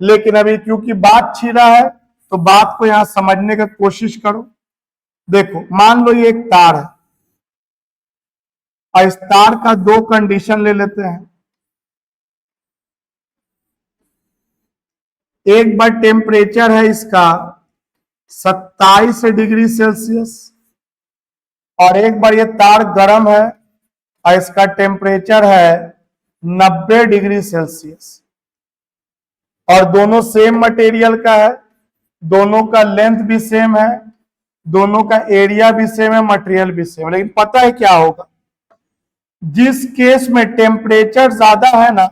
Speaker 1: लेकिन अभी क्योंकि बात छिड़ा है तो बात को यहां समझने की कोशिश करो। देखो मान लो ये एक तार है और इस तार का दो कंडीशन ले लेते हैं। एक बार टेम्परेचर है इसका 27 डिग्री सेल्सियस, और एक बार ये तार गर्म है और इसका टेम्परेचर है 90 डिग्री सेल्सियस, और दोनों सेम मटेरियल का है, दोनों का लेंथ भी सेम है, दोनों का एरिया भी सेम है, मटेरियल भी सेम है, लेकिन पता है क्या होगा, जिस केस में टेम्परेचर ज्यादा है ना,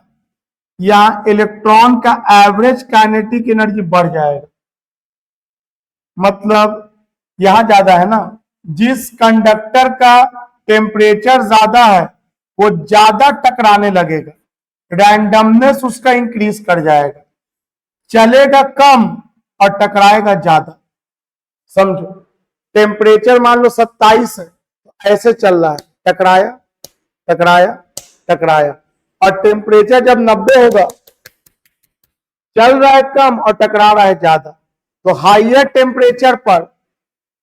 Speaker 1: यहां इलेक्ट्रॉन का एवरेज काइनेटिक एनर्जी बढ़ जाएगा। मतलब यहां ज्यादा है ना, जिस कंडक्टर का टेम्परेचर ज्यादा है वो ज्यादा टकराने लगेगा, रैंडमनेस उसका इंक्रीज कर जाएगा, चलेगा कम और टकराएगा ज्यादा। समझो, टेम्परेचर मान लो 27 है तो ऐसे चल रहा है, टकराया टकराया टकराया, और टेम्परेचर जब 90 होगा चल रहा है कम और टकरा रहा है ज्यादा। तो हाइयर टेम्परेचर पर,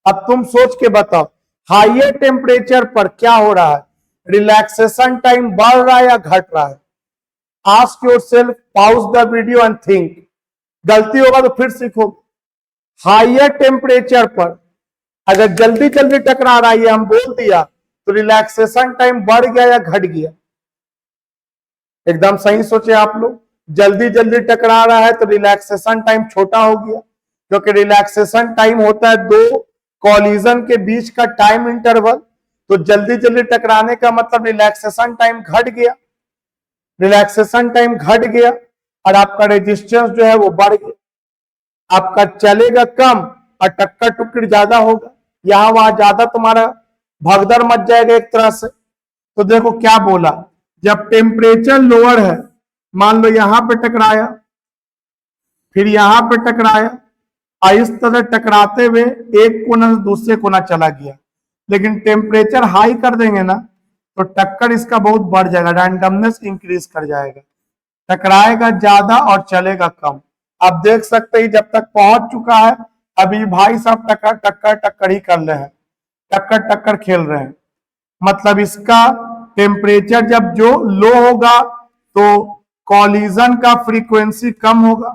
Speaker 1: अब तुम सोच के बताओ, हाइयर टेम्परेचर पर क्या हो रहा है, रिलैक्सेशन टाइम बढ़ रहा है या घट रहा है? Ask yourself, pause the video and think. गलती होगा तो फिर सीखोगे। हाइयर टेम्परेचर पर अगर जल्दी जल्दी टकरा रहा है, हम बोल दिया, तो रिलैक्सेशन टाइम बढ़ गया या घट गया? एकदम सही सोचे आप लोग। जल्दी जल्दी टकरा रहा है तो रिलैक्सेशन टाइम छोटा हो गया, क्योंकि रिलैक्सेशन टाइम होता है दो कॉलिजन के बीच का टाइम इंटरवल। तो जल्दी जल्दी टकराने का मतलब रिलैक्सेशन टाइम घट गया, रिलैक्सेशन टाइम घट गया और आपका रेजिस्टेंस जो है वो बढ़ गया। आपका चलेगा कम और टक्कर टुक्कर ज्यादा होगा, यहां वहां ज्यादा तुम्हारा भगदड़ मच जाएगा एक तरह से। तो देखो क्या बोला, जब टेम्परेचर लोअर है, मान लो यहां पे टकराया, फिर यहां पे टकराया, और इस तरह टकराते हुए एक कोना से दूसरे कोना चला गया, लेकिन टेम्परेचर हाई कर देंगे ना तो टक्कर इसका बहुत बढ़ जाएगा, रैंडमनेस इंक्रीज कर जाएगा, टकराएगा ज्यादा और चलेगा कम। आप देख सकते हैं जब तक पहुंच चुका है, अभी भाई साहब टक्कर टक्कर टक्कर ही कर रहे हैं, टक्कर टक्कर खेल रहे हैं। मतलब इसका टेम्परेचर जब जो लो होगा तो कॉलिजन का फ्रीक्वेंसी कम होगा।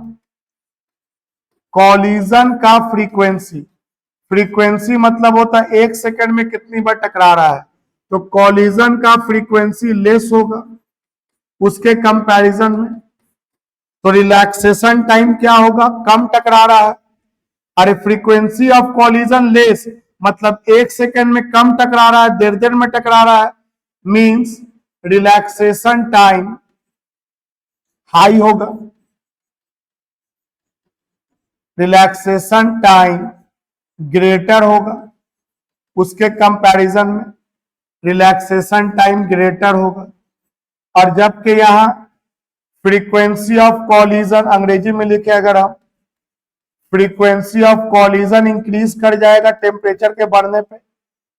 Speaker 1: कॉलिजन का फ्रीक्वेंसी, फ्रीक्वेंसी मतलब होता है एक सेकंड में कितनी बार टकरा रहा है, तो कॉलिजन का फ्रीक्वेंसी लेस होगा उसके कंपैरिजन में। तो रिलैक्सेशन टाइम क्या होगा, कम टकरा रहा है। अरे फ्रीक्वेंसी ऑफ कॉलिजन लेस मतलब एक सेकंड में कम टकरा रहा है, देर देर में टकरा रहा है, मींस रिलैक्सेशन टाइम हाई होगा। रिलैक्सेशन टाइम ग्रेटर होगा उसके कंपैरिजन में, रिलैक्सेशन टाइम ग्रेटर होगा। और जबकि यहां फ्रीक्वेंसी ऑफ कॉलिजन अंग्रेजी में लिखे अगर हम, फ्रीक्वेंसी ऑफ कॉलिजन इंक्रीज कर जाएगा टेम्परेचर के बढ़ने पे,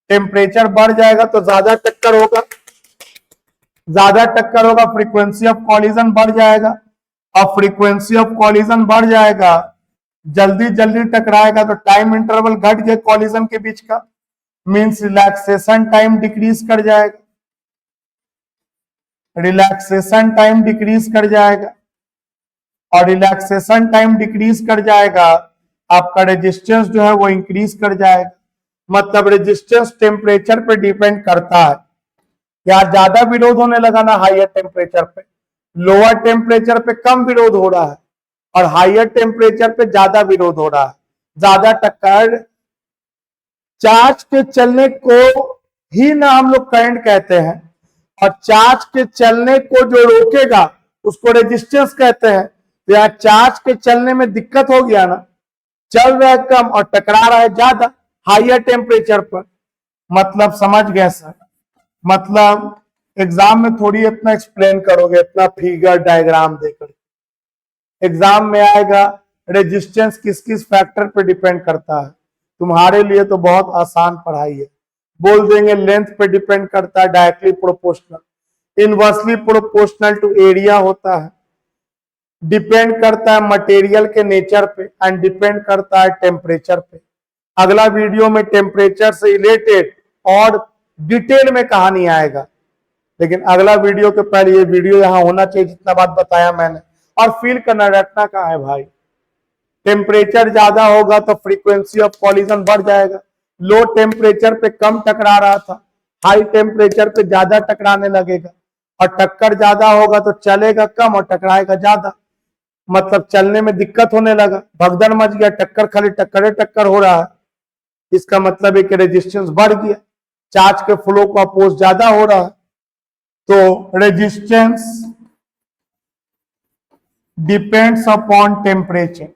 Speaker 1: टेम्परेचर बढ़ जाएगा तो ज्यादा टक्कर होगा, ज्यादा टक्कर होगा, फ्रीक्वेंसी ऑफ कॉलिजन बढ़ जाएगा, और फ्रीक्वेंसी ऑफ कॉलिजन बढ़ जाएगा, जल्दी जल्दी टकराएगा तो टाइम इंटरवल घट गया कॉलिजन के बीच का, मींस रिलैक्सेशन टाइम डिक्रीज कर जाएगा, रिलैक्सेशन टाइम डिक्रीज कर जाएगा, और रिलैक्सेशन टाइम डिक्रीज कर जाएगा, आपका रेजिस्टेंस जो है वो इंक्रीज कर जाएगा। मतलब रेजिस्टेंस टेम्परेचर पे डिपेंड करता है। यार ज्यादा विरोध होने लगा ना हाइयर टेम्परेचर पे, लोअर टेम्परेचर पे कम विरोध हो रहा है और हाइयर टेम्परेचर पे ज्यादा विरोध हो रहा है, ज्यादा टक्कर। चार्ज के चलने को ही ना हम लोग करंट कहते हैं, और चार्ज के चलने को जो रोकेगा उसको रेजिस्टेंस कहते हैं। तो यहाँ चार्ज के चलने में दिक्कत हो गया ना, चल रहा है कम और टकरा रहा है ज्यादा हाइयर टेम्परेचर पर। मतलब समझ गए सर? मतलब एग्जाम में थोड़ी इतना एक्सप्लेन करोगे, इतना फिगर डायग्राम देकर। एग्जाम में आएगा रेजिस्टेंस किस किस फैक्टर पे डिपेंड करता है, तुम्हारे लिए तो बहुत आसान पढ़ाई है। बोल देंगे लेंथ पे डिपेंड करता है, directly proportional, inversely proportional to area होता है, डिपेंड करता है मटेरियल के नेचर पे एंड डिपेंड करता है टेम्परेचर पे। अगला वीडियो में टेम्परेचर से रिलेटेड और डिटेल में कहानी आएगा, लेकिन अगला वीडियो के पहले ये वीडियो यहां होना चाहिए जितना बात बताया मैंने। और फील करना, रटना कहाँ है भाई। टेम्परेचर ज्यादा होगा तो फ्रीक्वेंसी ऑफ कॉलिजन बढ़ जाएगा, लो टेम्परेचर पे कम टकरा रहा था, हाई टेम्परेचर पे ज्यादा टकराने लगेगा, और टक्कर ज्यादा होगा तो चलेगा कम और टकराएगा ज्यादा। मतलब चलने में दिक्कत होने लगा, भगदड़ मच गया, टक्कर खाली टक्कर हो रहा है। इसका मतलब है कि रेजिस्टेंस बढ़ गया, चार्ज के फ्लो का अपोज ज्यादा हो रहा है। तो रेजिस्टेंस डिपेंड्स अपॉन टेम्परेचर,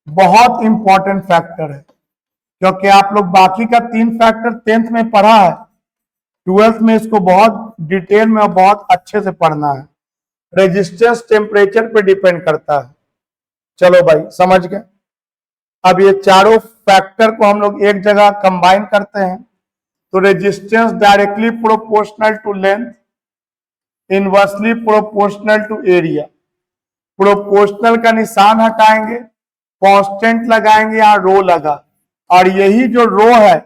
Speaker 1: बहुत इंपॉर्टेंट फैक्टर है, क्योंकि आप लोग बाकी का 3 फैक्टर 10th में पढ़ा है, 12th में इसको बहुत डिटेल में और बहुत अच्छे से पढ़ना है। रेजिस्टेंस टेम्परेचर पे डिपेंड करता है। चलो भाई समझ गए। अब ये चारों फैक्टर को हम लोग एक जगह कंबाइन करते हैं, तो resistance directly proportional to length, inversely proportional to area. Proportional का निशान हटाएंगे, कांस्टेंट लगाएंगे, यहां रो लगा, और यही जो रो है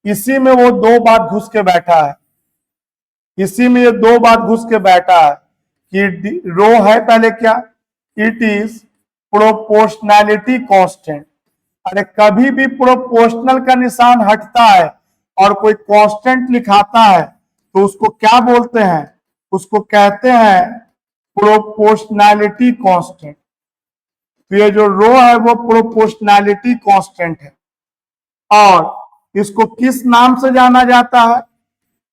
Speaker 1: इसी में वो 2 बात घुस के बैठा है, इसी में ये 2 बात घुस के बैठा है कि रो है पहले क्या, इट इज प्रोपोर्शनैलिटी कांस्टेंट। अरे कभी भी प्रोपोर्शनल का निशान हटता है और कोई कांस्टेंट लिखाता है तो उसको क्या बोलते हैं, उसको कहते हैं प्रोपोर्शनैलिटी कांस्टेंट। तो ये जो रो है वो प्रोपोर्शनैलिटी कांस्टेंट है, और इसको किस नाम से जाना जाता है,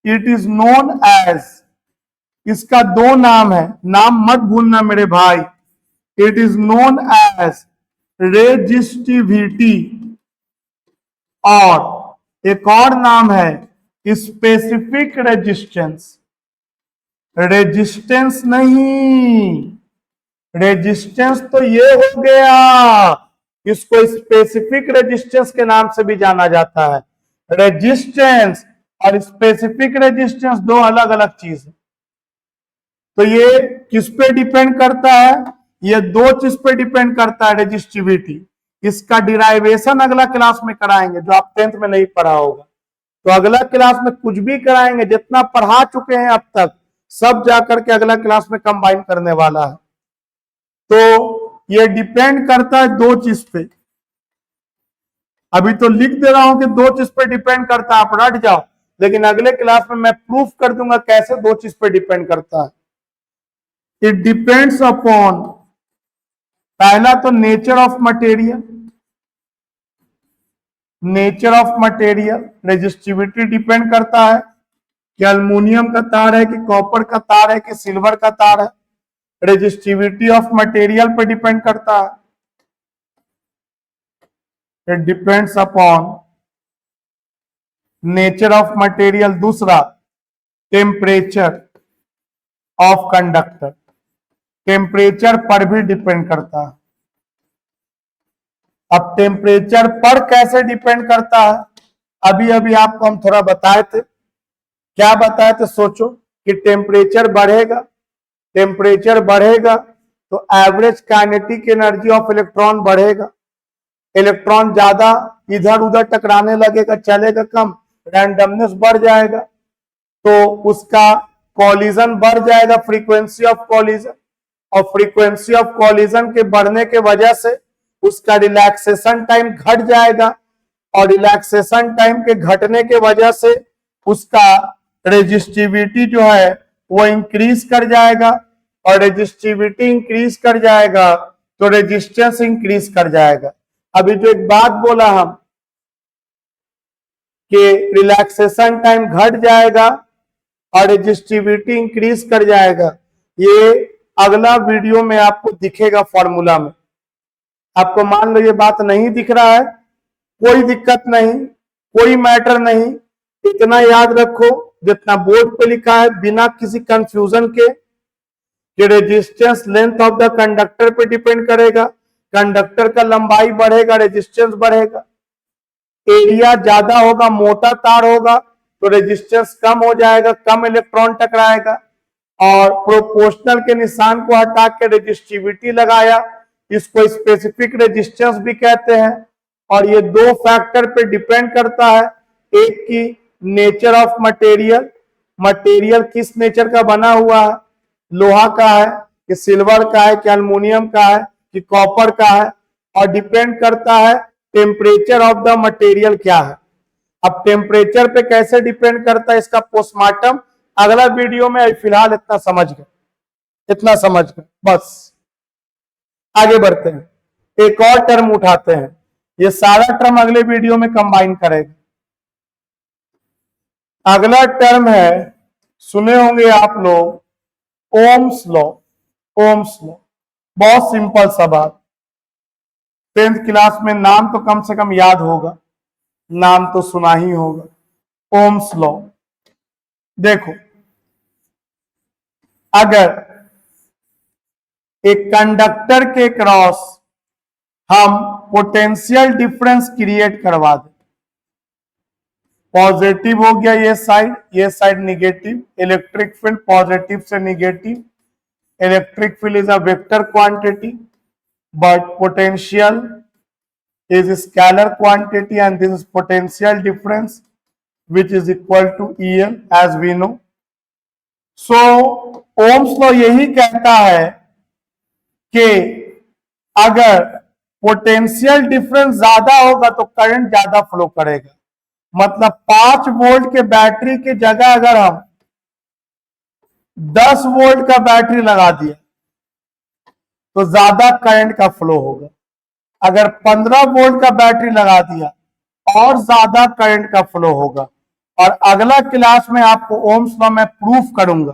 Speaker 1: इट इज नोन एज, इसका 2 नाम है, नाम मत भूलना मेरे भाई, it is known as resistivity, और एक और नाम है स्पेसिफिक रेजिस्टेंस। रेजिस्टेंस नहीं, रेजिस्टेंस तो ये हो गया, इसको स्पेसिफिक रेजिस्टेंस के नाम से भी जाना जाता है। रेजिस्टेंस और स्पेसिफिक रेजिस्टेंस 2 अलग अलग चीज है। तो ये किस पे डिपेंड करता है, ये 2 चीज पे डिपेंड करता है रेजिस्टिविटी। इसका डिराइवेशन अगला क्लास में कराएंगे, जो आप 10th में नहीं पढ़ा होगा। तो अगला क्लास में कुछ भी कराएंगे, जितना पढ़ा चुके हैं अब तक सब जाकर के अगला क्लास में कंबाइन करने वाला है। तो ये डिपेंड करता है 2 चीज पे, अभी तो लिख दे रहा हूं कि 2 चीज पे डिपेंड करता है, आप रट जाओ, लेकिन अगले क्लास में मैं प्रूफ कर दूंगा कैसे 2 चीज पे डिपेंड करता है। इट डिपेंड्स अपॉन, पहला तो nature of material, nature of material resistivity depend करता है कि एल्युमिनियम का तार है कि कॉपर का तार है कि सिल्वर का तार है, रेजिस्टिविटी ऑफ मटेरियल पे डिपेंड करता है। It depends upon nature of material. दूसरा टेम्परेचर ऑफ कंडक्टर, टेम्परेचर पर भी डिपेंड करता है। अब टेम्परेचर पर कैसे डिपेंड करता है, अभी अभी आपको हम थोड़ा बताए थे, क्या बताए थे, सोचो कि टेम्परेचर बढ़ेगा, टेम्परेचर बढ़ेगा तो average kinetic energy of electron बढ़ेगा, इलेक्ट्रॉन ज्यादा इधर उधर टकराने लगेगा, चलेगा कम, रैंडमनेस बढ़ जाएगा, तो उसका कॉलिजन बढ़ जाएगा, फ्रीक्वेंसी ऑफ कॉलिजन, और फ्रीक्वेंसी ऑफ कॉलिजन के बढ़ने के वजह से उसका रिलैक्सेशन टाइम घट जाएगा, और रिलैक्सेशन टाइम के घटने के वजह से उसका रेजिस्टिविटी जो है वो इंक्रीज कर जाएगा, और रेजिस्टिविटी इंक्रीज कर जाएगा तो रेजिस्टेंस इंक्रीज कर जाएगा। अभी जो एक बात बोला हम कि रिलैक्सेशन टाइम घट जाएगा और रेजिस्टिविटी इंक्रीज कर जाएगा, ये अगला वीडियो में आपको दिखेगा फॉर्मूला में। आपको मान लो ये बात नहीं दिख रहा है, कोई दिक्कत नहीं, कोई मैटर नहीं, इतना याद रखो जितना बोर्ड पे लिखा है, बिना किसी कंफ्यूजन के, कि resistance length of the conductor पे डिपेंड करेगा, कंडक्टर का लंबाई बढ़ेगा रेजिस्टेंस बढ़ेगा, एरिया ज्यादा होगा, मोटा तार होगा तो रेजिस्टेंस कम हो जाएगा, कम इलेक्ट्रॉन टकराएगा, और प्रोपोर्शनल के निशान को हटा के रेजिस्टिविटी लगाया, इसको स्पेसिफिक रेजिस्टेंस भी कहते हैं। और ये 2 फैक्टर पे डिपेंड करता है, एक की नेचर ऑफ मटेरियल, मटेरियल किस नेचर का बना हुआ है, लोहा का है कि सिल्वर का है कि एल्युमिनियम का है कि कॉपर का है, और डिपेंड करता है टेम्परेचर ऑफ द मटेरियल क्या है। अब टेम्परेचर पे कैसे डिपेंड करता है इसका पोस्टमार्टम अगला वीडियो में, फिलहाल इतना समझ गए, इतना समझ गए, बस आगे बढ़ते हैं। एक और टर्म उठाते हैं, ये सारा टर्म अगले वीडियो में कंबाइन करेगा। अगला टर्म है, सुने होंगे आप लोग, ओम्स लॉ। ओम्स लॉ बहुत सिंपल सा बात, 10th क्लास में नाम तो कम से कम याद होगा, नाम तो सुना ही होगा, ओम्स लॉ। देखो, अगर एक कंडक्टर के क्रॉस हम पोटेंशियल डिफरेंस क्रिएट करवा दें, पॉजिटिव हो गया ये side negative, electric field positive से negative, electric field is a vector quantity but potential is scalar quantity and this is potential difference which is equal to EL as we know. So Ohm's law यही कहता है कि अगर पोटेंशियल डिफरेंस ज्यादा होगा तो करंट ज्यादा फ्लो करेगा। मतलब 5 वोल्ट के बैटरी की जगह अगर हम 10 वोल्ट का बैटरी लगा दिया तो ज्यादा करंट का फ्लो होगा। अगर 15 वोल्ट का बैटरी लगा दिया और ज्यादा करंट का फ्लो होगा। और अगला क्लास में आपको ओम्स लॉ में प्रूफ करूंगा।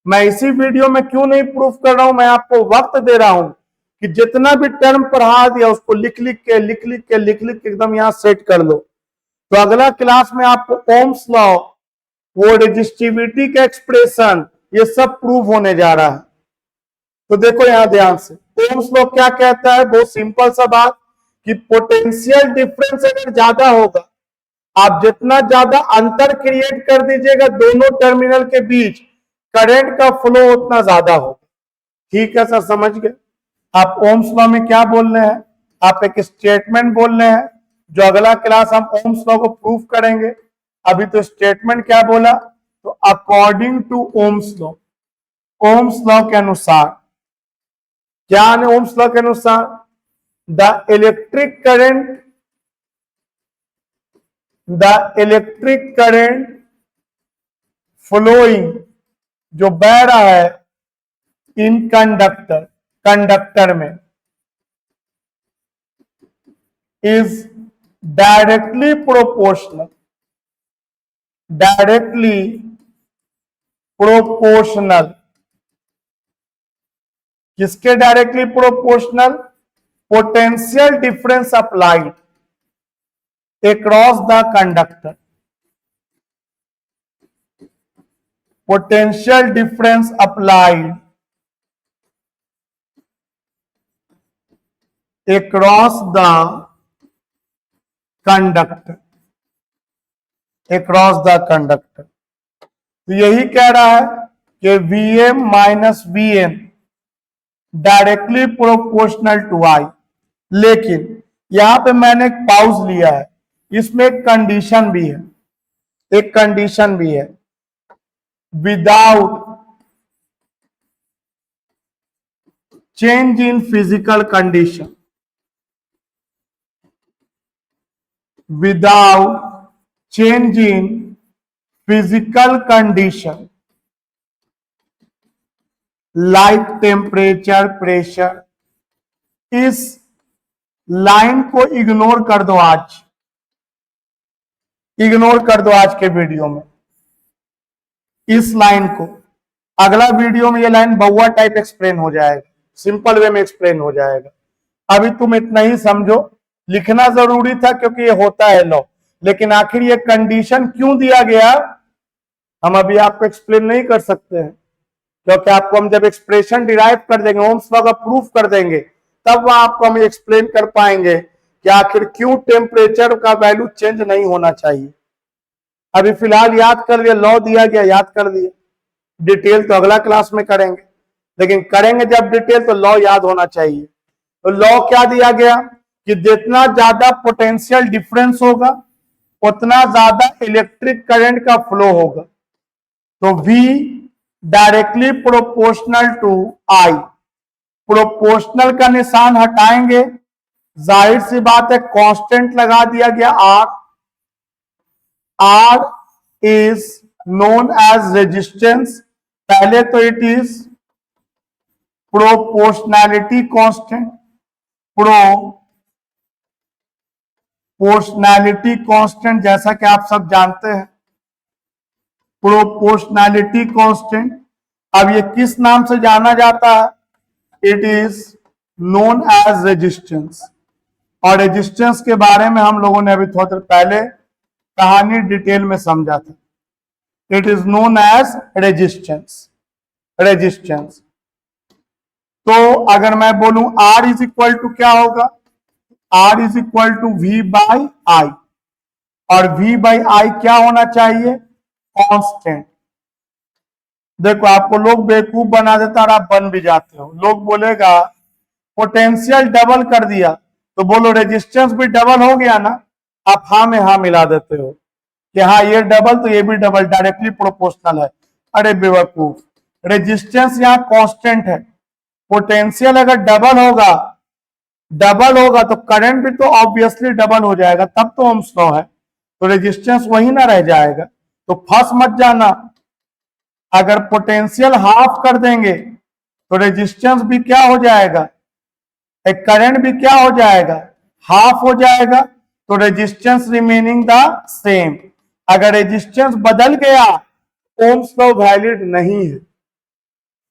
Speaker 1: मैं इसी वीडियो में क्यों नहीं प्रूफ कर रहा हूं, मैं आपको वक्त दे रहा हूं कि जितना भी टर्म पढ़ा दिया उसको लिख लिख के एकदम यहां सेट कर लो। तो अगला क्लास में आपको ओम्स लॉ, वो रेजिस्टिविटी का एक्सप्रेशन, ये सब प्रूफ होने जा रहा है। तो देखो यहां ध्यान से, ओम्स लॉ क्या कहता है, बहुत सिंपल सा बात, कि पोटेंशियल डिफरेंस अगर ज्यादा होगा, आप जितना ज्यादा अंतर क्रिएट कर दीजिएगा दोनों टर्मिनल के बीच, करंट का फ्लो उतना ज्यादा होगा। ठीक है सर, समझ गए। आप ओम्स लॉ में क्या बोल रहे हैं, आप एक स्टेटमेंट बोल रहे हैं, जो अगला क्लास हम ओम्स लॉ को प्रूफ करेंगे। अभी तो स्टेटमेंट क्या बोला, तो according to Ohm's law, Ohm's law के अनुसार क्या है, ओम्स लॉ के अनुसार द इलेक्ट्रिक करंट फ्लोइंग, जो बह रहा है इन कंडक्टर में, इज डायरेक्टली प्रोपोर्शनल किसके directly proportional, potential difference applied across the conductor, potential difference applied across the conductor, तो यही कह रहा है कि Vm minus Vn directly proportional to I। लेकिन यहां पे मैंने एक पाउज लिया है, इसमें एक कंडीशन भी है, without change in physical condition, without change in physical condition like temperature, pressure, इस लाइन को इग्नोर कर दो, आज के वीडियो में इस लाइन को। अगला वीडियो में ये लाइन बउआ टाइप एक्सप्लेन हो जाएगा, सिंपल वे में एक्सप्लेन हो जाएगा। अभी तुम इतना ही समझो, लिखना जरूरी था क्योंकि ये होता है लॉ, लेकिन आखिर ये कंडीशन क्यों दिया गया हम अभी आपको एक्सप्लेन नहीं कर सकते हैं, क्योंकि आपको हम जब एक्सप्रेशन डिराइव कर देंगे, ओम्स लॉ का प्रूफ कर देंगे, तब वह आपको हम एक्सप्लेन कर पाएंगे कि आखिर क्यों टेम्परेचर का वैल्यू चेंज नहीं होना चाहिए। अभी फिलहाल याद कर लिया, लॉ दिया गया, याद कर दिया, डिटेल तो अगला क्लास में करेंगे, लेकिन करेंगे जब डिटेल तो लॉ याद होना चाहिए। तो लॉ क्या दिया गया कि जितना ज्यादा पोटेंशियल डिफरेंस होगा उतना ज्यादा इलेक्ट्रिक करंट का फ्लो होगा। तो V directly proportional to I, proportional का निशान हटाएंगे, जाहिर सी बात है कांस्टेंट लगा दिया गया R is known as resistance, पहले तो it is proportionality constant, proportionality constant, जैसा कि आप सब जानते हैं, प्रोपोर्शनैलिटी कांस्टेंट। अब ये किस नाम से जाना जाता है? It is known as resistance. और रेजिस्टेंस के बारे में हम लोगों ने अभी थोड़ी देर पहले कहानी डिटेल में समझा था। It is known as resistance. Resistance. तो अगर मैं बोलूं R इज इक्वल टू क्या होगा? R is equal to V by I. और V बाई आई क्या होना चाहिए? कांस्टेंट। देखो, आपको लोग बेवकूफ बना देता और आप बन भी जाते हो। लोग बोलेगा पोटेंशियल डबल कर दिया, तो बोलो रेजिस्टेंस भी डबल हो गया ना। आप हाँ में हाँ मिला देते हो कि हाँ ये डबल तो ये भी डबल, डायरेक्टली प्रोपोर्शनल है। अरे बेवकूफ, रेजिस्टेंस यहाँ कांस्टेंट है। पोटेंशियल अगर डबल होगा तो करंट भी तो ऑब्वियसली डबल हो जाएगा, तब तो ओम्स लॉ है। तो रेजिस्टेंस वही ना रह जाएगा। तो फंस मत जाना। अगर पोटेंशियल हाफ कर देंगे तो रेजिस्टेंस भी क्या हो जाएगा? एक करंट भी क्या हो जाएगा? हाफ हो जाएगा। तो रेजिस्टेंस रिमेनिंग द सेम। अगर रेजिस्टेंस बदल गया, ओम्स लॉ वैलिड नहीं है।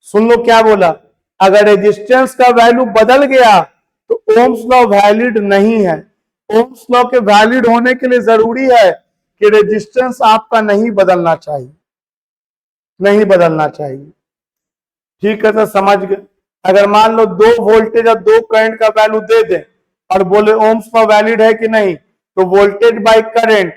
Speaker 1: सुन लो क्या बोला, अगर रेजिस्टेंस का वैल्यू बदल गया तो ओम्स लॉ वैलिड नहीं है। ओम्स लॉ के वैलिड होने के लिए जरूरी है कि रेजिस्टेंस आपका नहीं बदलना चाहिए, नहीं बदलना चाहिए। ठीक है, तो समझ गए। अगर मान लो 2 वोल्टेज और 2 करंट का वैल्यू दे दें और बोले ओम्स लॉ वैलिड है कि नहीं, तो वोल्टेज बाय करंट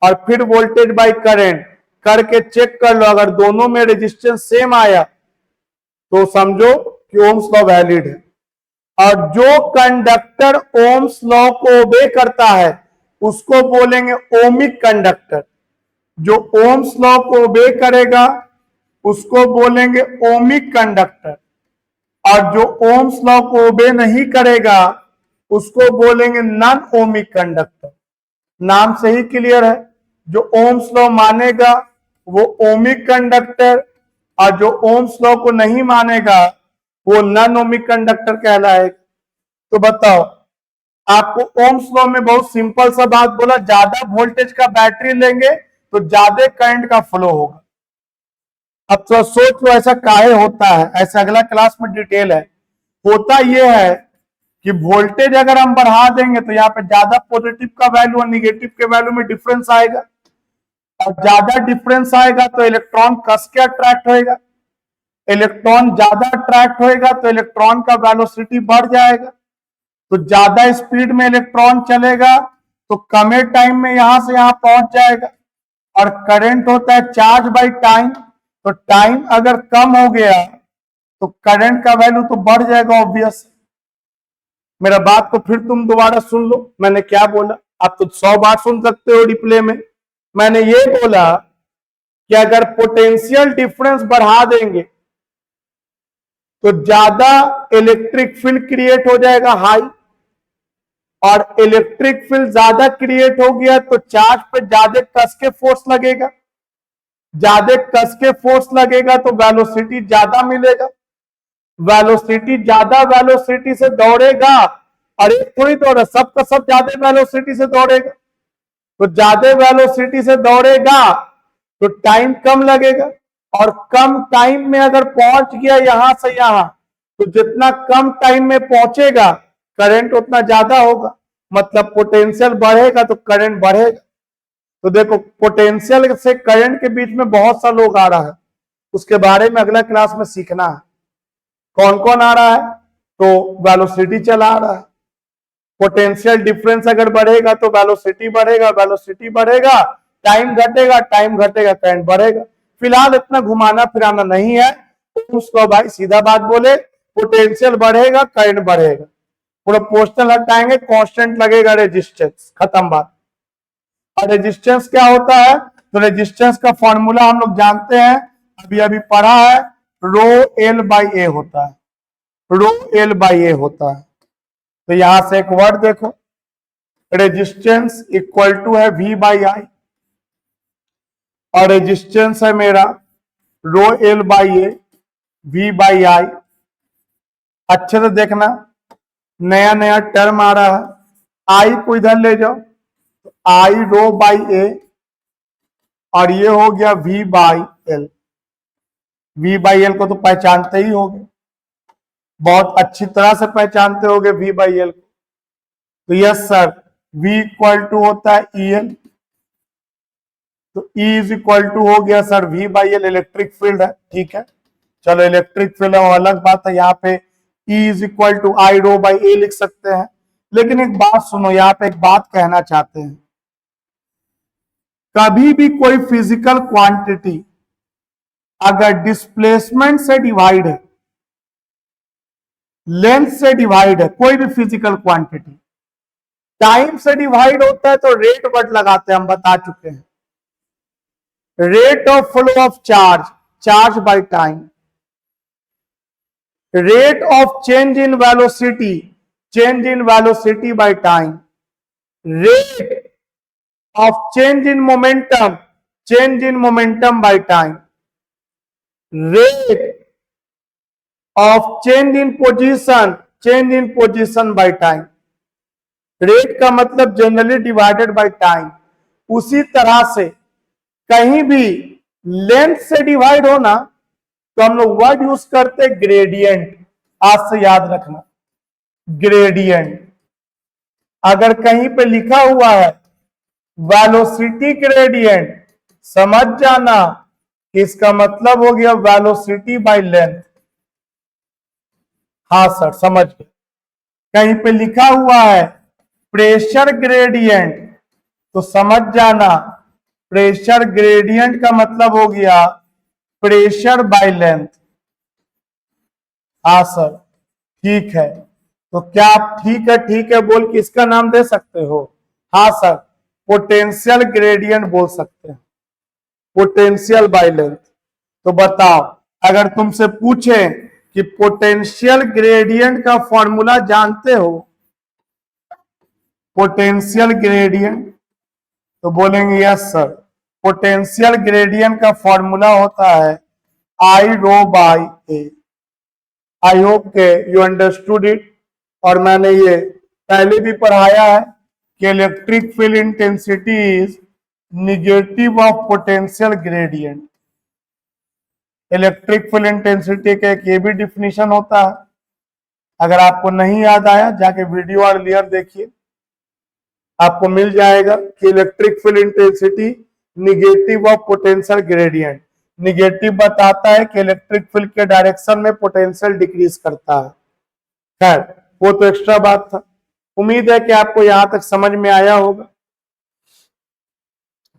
Speaker 1: और फिर वोल्टेज बाय करंट करके चेक कर लो। अगर दोनों में रेजिस्टेंस सेम आया तो समझो कि ओम्स लॉ वैलिड है। और जो कंडक्टर ओम्स लॉ को ओबे करता है उसको बोलेंगे ओमिक कंडक्टर। जो ओम्स लॉ को ओबे करेगा उसको बोलेंगे ओमिक कंडक्टर। और जो ओम्स लॉ को ओबे नहीं करेगा उसको बोलेंगे नॉन ओमिक कंडक्टर। नाम से ही क्लियर है, जो ओम्स लॉ मानेगा वो ओमिक कंडक्टर, और जो ओम्स लॉ को नहीं मानेगा वो नॉन ओमिक कंडक्टर कहलाएगा। तो बताओ, आपको ओम्स लॉ में बहुत सिंपल सा बात बोला, ज्यादा वोल्टेज का बैटरी लेंगे तो ज्यादा करंट का फ्लो होगा। अब थोड़ा सोच लो ऐसा काहे होता है, ऐसा अगला क्लास में डिटेल है। होता यह है कि वोल्टेज अगर हम बढ़ा देंगे तो यहाँ पे ज्यादा पॉजिटिव का वैल्यू और निगेटिव के वैल्यू में डिफरेंस आएगा, और ज्यादा डिफरेंस आएगा तो इलेक्ट्रॉन कस के अट्रैक्ट होएगा। इलेक्ट्रॉन ज्यादा अट्रैक्ट होएगा तो इलेक्ट्रॉन का वेलोसिटी बढ़ जाएगा। तो ज्यादा स्पीड में इलेक्ट्रॉन चलेगा तो कम टाइम में यहां से यहां पहुंच जाएगा। और करंट होता है चार्ज बाय टाइम, तो टाइम अगर कम हो गया तो करंट का वैल्यू तो बढ़ जाएगा ऑब्वियस। मेरा बात को फिर तुम दोबारा सुन लो, मैंने क्या बोला। आप तो 100 बार सुन सकते हो रिप्ले में। मैंने ये बोला कि अगर पोटेंशियल डिफरेंस बढ़ा देंगे तो ज्यादा इलेक्ट्रिक फील्ड क्रिएट हो जाएगा हाई, और इलेक्ट्रिक फील्ड ज्यादा क्रिएट हो गया तो चार्ज पे ज्यादा कस के फोर्स लगेगा। ज्यादा कस के फोर्स लगेगा तो वेलोसिटी ज्यादा मिलेगा। वेलोसिटी ज्यादा वेलोसिटी से दौड़ेगा, और एक थोड़ी दौड़ा, सबका सब ज्यादा वेलोसिटी से दौड़ेगा। तो ज्यादा वेलोसिटी से दौड़ेगा तो टाइम कम लगेगा, और कम टाइम में अगर पहुंच गया यहां से यहां तो जितना कम टाइम में पहुंचेगा करंट उतना ज्यादा होगा। मतलब पोटेंशियल बढ़ेगा तो करंट बढ़ेगा। तो देखो, पोटेंशियल से करंट के बीच में बहुत सा लोग आ रहा है, उसके बारे में अगला क्लास में सीखना है। कौन कौन आ रहा है? तो वेलोसिटी चला आ रहा है। पोटेंशियल डिफरेंस अगर बढ़ेगा तो वेलोसिटी बढ़ेगा, वेलोसिटी बढ़ेगा टाइम घटेगा, टाइम घटेगा करंट बढ़ेगा। फिलहाल इतना घुमाना फिराना नहीं है। उसको भाई सीधा बात बोले, पोटेंशियल बढ़ेगा करंट बढ़ेगा, प्रोपोर्शनल हटाएंगे कांस्टेंट लगेगा रेजिस्टेंस, खत्म बात। और रेजिस्टेंस क्या होता है? तो रेजिस्टेंस का फॉर्मूला हम लोग जानते हैं, अभी अभी पढ़ा है, रो एल बाई ए होता है। रो एल बाई ए होता है। तो यहां से एक वर्ड देखो, रेजिस्टेंस इक्वल टू है V बाई आई, और रेजिस्टेंस है मेरा रो L by A, V by आई। अच्छे से देखना, नया नया टर्म आ रहा है। आई को इधर ले जाओ, आई रो बाई ए, और ये हो गया V by L. V by L को तो पहचानते ही होंगे, बहुत अच्छी तरह से पहचानते होंगे वी बाई एल को। तो yes sir, V equal to होता है ई एल, तो E इज इक्वल टू हो गया sir V by L, electric field है। ठीक है, चलो इलेक्ट्रिक फील्ड है अलग बात है, यहाँ पे E is equal to I rho by A लिख सकते हैं। लेकिन एक बात सुनो, यहाँ पे एक बात कहना चाहते हैं, कभी भी कोई फिजिकल क्वांटिटी अगर डिस्प्लेसमेंट से डिवाइड है, लेंथ से डिवाइड है, कोई भी फिजिकल क्वांटिटी टाइम से डिवाइड होता है तो रेट वर्ड लगाते हैं, हम बता चुके हैं। Rate of flow of charge, charge by time. Rate of change in velocity, change in velocity by time. Rate of change in momentum, change in momentum by time. Rate of change in position, change in position by time. Rate का मतलब जनरली डिवाइडेड बाय टाइम। उसी तरह से कहीं भी लेंथ से डिवाइड होना तो हम लोग वर्ड यूज करते ग्रेडियंट। आज से याद रखना, ग्रेडियंट। अगर कहीं पे लिखा हुआ है वेलोसिटी ग्रेडियंट, समझ जाना इसका मतलब हो गया वेलोसिटी बाय लेंथ। हाँ सर, समझ गए। कहीं पे लिखा हुआ है प्रेशर ग्रेडियंट, तो समझ जाना प्रेशर ग्रेडियंट का मतलब हो गया प्रेशर बाय लेंथ। हाँ सर, ठीक है। तो क्या आप ठीक है बोल के इसका नाम दे सकते हो? हाँ सर, पोटेंशियल ग्रेडियंट बोल सकते हैं, पोटेंशियल बाय लेंथ। तो बताओ, अगर तुमसे पूछे कि पोटेंशियल ग्रेडियंट का फॉर्मूला जानते हो, पोटेंशियल ग्रेडियंट, तो बोलेंगे यस सर। पोटेंशियल ग्रेडियंट का फॉर्मूला होता है आई rho by A. I hope के यू अंडरस्टूड इट। और मैंने ये पहले भी पढ़ाया है कि electric field intensity is negative of potential gradient. Electric field intensity का एक ये भी डिफिनीशन होता है। अगर आपको नहीं याद आया, जाके वीडियो और लेयर देखिए, आपको मिल जाएगा कि electric field intensity negative of potential gradient. Negative बताता है कि इलेक्ट्रिक फील्ड के डायरेक्शन में पोटेंशियल डिक्रीज करता है। खैर, वो तो एक्स्ट्रा बात था। उम्मीद है कि आपको यहां तक समझ में आया होगा।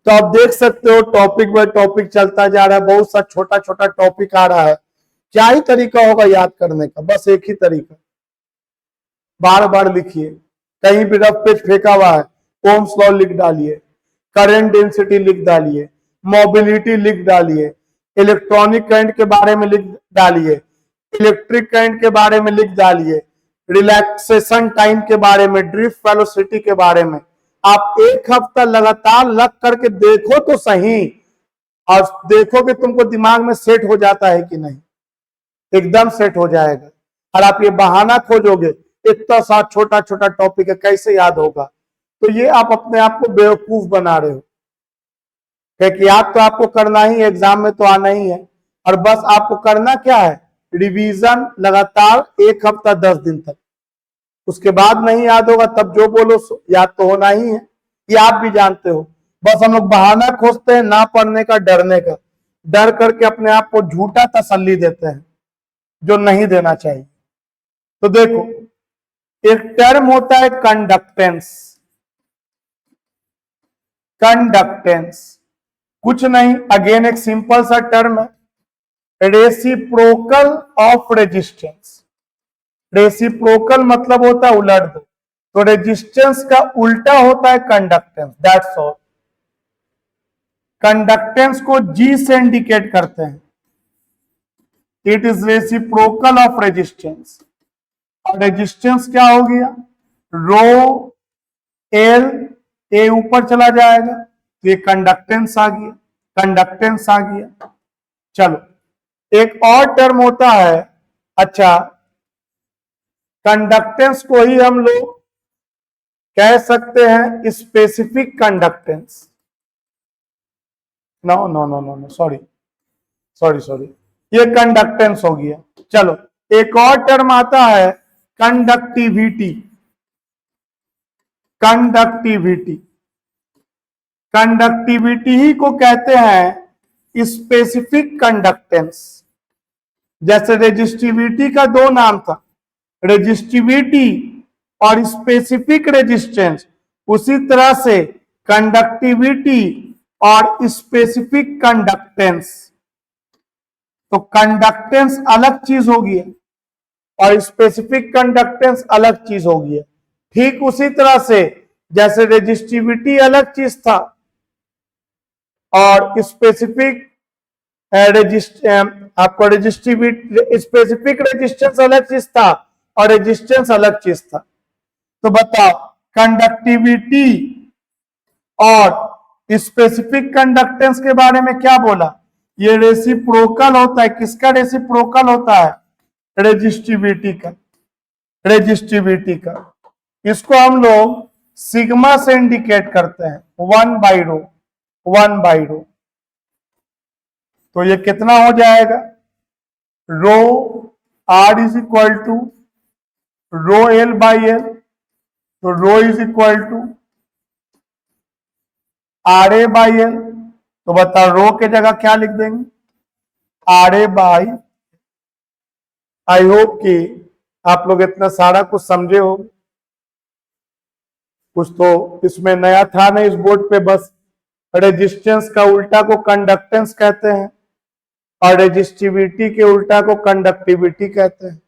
Speaker 1: तो आप देख सकते हो टॉपिक बाय टॉपिक चलता जा रहा है, बहुत सा छोटा छोटा टॉपिक आ रहा है। क्या ही तरीका होगा याद करने का? बस एक ही तरीका, बार बार लिखिए। कहीं भी रफ पेज फेंका हुआ है, ओम्स लॉ लिख डालिए, करंट डेंसिटी लिख डालिए, मोबिलिटी लिख डालिए, इलेक्ट्रॉनिक करंट के बारे में लिख डालिए, इलेक्ट्रिक करंट के बारे में लिख डालिए, रिलैक्सेशन टाइम के बारे में, ड्रिफ्ट वेलोसिटी के बारे में। आप एक हफ्ता लगातार लग करके देखो तो सही, और देखो कि तुमको दिमाग में सेट हो जाता है कि नहीं। एकदम सेट हो जाएगा। और आप ये बहाना खोजोगे इतना सा छोटा छोटा टॉपिक है, कैसे याद होगा? तो ये आप अपने आप को बेवकूफ बना रहे हो, क्योंकि याद तो आपको करना ही, एग्जाम में तो आना ही है। और बस आपको करना क्या है? रिवीजन लगातार 1 हफ्ता 10 दिन तक। उसके बाद नहीं याद होगा, तब जो बोलो याद तो होना ही है, ये आप भी जानते हो। बस हम लोग बहाना खोजते हैं ना पढ़ने का, डरने का, डर करके अपने आप को झूठा तसल्ली देते हैं जो नहीं देना चाहिए। तो देखो, एक टर्म होता है कंडक्टेंस। कंडक्टेंस कुछ नहीं, अगेन एक सिंपल सा टर्म है, रेसिप्रोकल ऑफ रेजिस्टेंस। रेसिप्रोकल मतलब होता है उलट दो, तो रेजिस्टेंस का उल्टा होता है कंडक्टेंस, दैट्स ऑल। कंडक्टेंस को जी से इंडिकेट करते हैं, it is reciprocal of resistance. और रेजिस्टेंस क्या हो गया? रो एल, ए ऊपर चला जाएगा तो ये कंडक्टेंस आ गया, कंडक्टेंस आ गया। चलो, एक और टर्म होता है, अच्छा, कंडक्टेंस को ही हम लोग कह सकते हैं specific conductance. No no no no no, sorry sorry sorry, ये कंडक्टेंस हो गया। चलो एक और टर्म आता है कंडक्टिविटी। कंडक्टिविटी, कंडक्टिविटी ही को कहते हैं स्पेसिफिक कंडक्टेंस। जैसे रेजिस्टिविटी का दो नाम था, रेजिस्टिविटी और स्पेसिफिक रेजिस्टेंस, उसी तरह से कंडक्टिविटी और स्पेसिफिक कंडक्टेंस। तो कंडक्टेंस अलग चीज होगी और स्पेसिफिक कंडक्टेंस अलग चीज होगी। ठीक उसी तरह से जैसे रेजिस्टिविटी अलग चीज था और स्पेसिफिक आपको रेजिस्टिविटी, स्पेसिफिक रेजिस्टेंस अलग चीज था और रेजिस्टेंस अलग चीज था। तो बताओ कंडक्टिविटी और स्पेसिफिक कंडक्टेंस के बारे में क्या बोला? ये रेसिप्रोकल होता है। किसका रेसिप्रोकल होता है? रेजिस्टिविटी का। रेजिस्टिविटी का इसको हम लोग सिग्मा से इंडिकेट करते हैं, 1/ρ, 1/ρ। तो ये कितना हो जाएगा? Rho R is equal to rho L by L. तो rho is equal to R A by L. तो बताओ रो के जगह क्या लिख देंगे? R A by. I hope कि आप लोग इतना सारा कुछ समझे हो। कुछ तो इसमें नया था नहीं इस बोर्ड पे, बस रेजिस्टेंस का उल्टा को कंडक्टेंस कहते हैं और रेजिस्टिविटी के उल्टा को कंडक्टिविटी कहते हैं।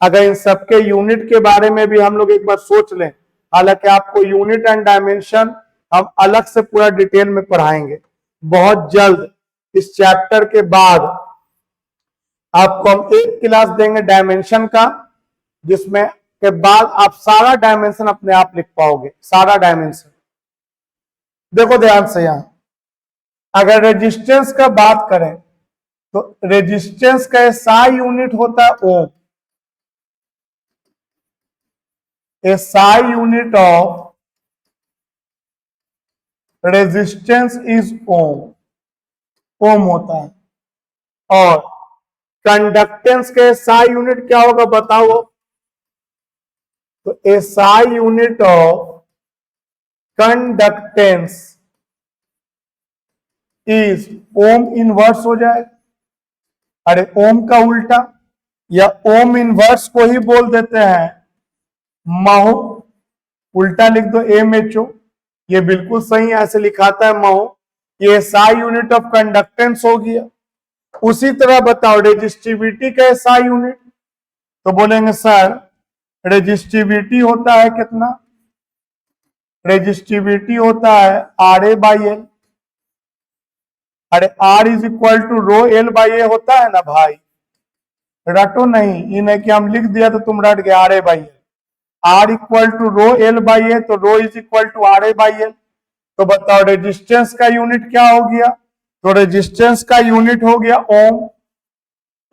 Speaker 1: अगर इन सबके यूनिट के बारे में भी हम लोग एक बार सोच लें, हालांकि आपको यूनिट एंड डायमेंशन हम अलग से पूरा डिटेल में पढ़ाएंगे बहुत जल्द। इस चैप्टर के बाद आपको हम एक क्लास देंगे डायमेंशन का, जिसमें के बाद आप सारा डायमेंशन अपने आप लिख पाओगे, सारा डायमेंशन। देखो ध्यान से, यहां अगर रेजिस्टेंस का बात करें तो रेजिस्टेंस का एसआई यूनिट होता है ohm. SI unit of resistance is ohm, ohm होता है। और कंडक्टेंस का एसआई यूनिट क्या होगा बताओ? तो SI unit of conductance is ohm inverse हो जाए। अरे ओम का उल्टा या ओम इनवर्स को ही बोल देते हैं महो। उल्टा लिख दो एम एच ओ, ये बिल्कुल सही ऐसे लिखाता है महो। ये एसआई यूनिट ऑफ कंडक्टेंस हो गया। उसी तरह बताओ रेजिस्टिविटी का एसआई यूनिट, तो बोलेंगे सर रेजिस्टिविटी होता है कितना? रेजिस्टिविटी होता है आर ए बाई एल। अरे R is equal to rho L by A होता है ना भाई, रटो नहीं। इन्हें कि हम लिख दिया तो तुम रट गए R A by L. R equal to rho L by A, तो rho is equal to R A by L. तो बताओ रेजिस्टेंस का यूनिट क्या हो गया? तो रेजिस्टेंस का यूनिट हो गया ओम।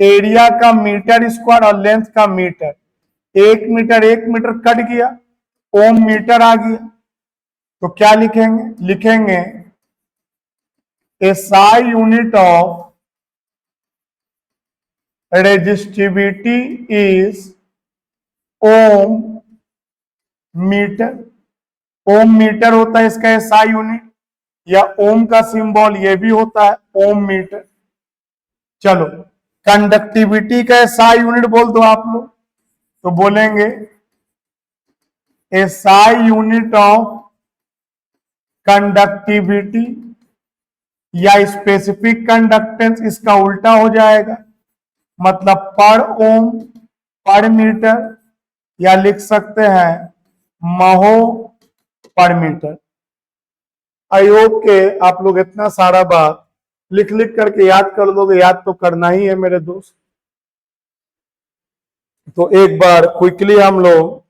Speaker 1: एरिया का मीटर स्क्वायर और लेंथ का मीटर, 1 मीटर कट गया, ओम मीटर आ गया। तो क्या लिखेंगे? लिखेंगे SI unit of resistivity is ohm metre. Ohm metre होता है इसका एसआई यूनिट, या ओम का सिंबल ये भी होता है ओम मीटर। चलो कंडक्टिविटी का एसआई यूनिट बोल दो आप लोग, तो बोलेंगे एसआई यूनिट ऑफ कंडक्टिविटी या स्पेसिफिक कंडक्टेंस, इसका उल्टा हो जाएगा, मतलब पर ओम पर मीटर, या लिख सकते हैं महो पर मीटर। आई होप के आप लोग इतना सारा बात लिख लिख करके याद कर लोगे। याद तो करना ही है मेरे दोस्त। तो एक बार क्विकली हम लोग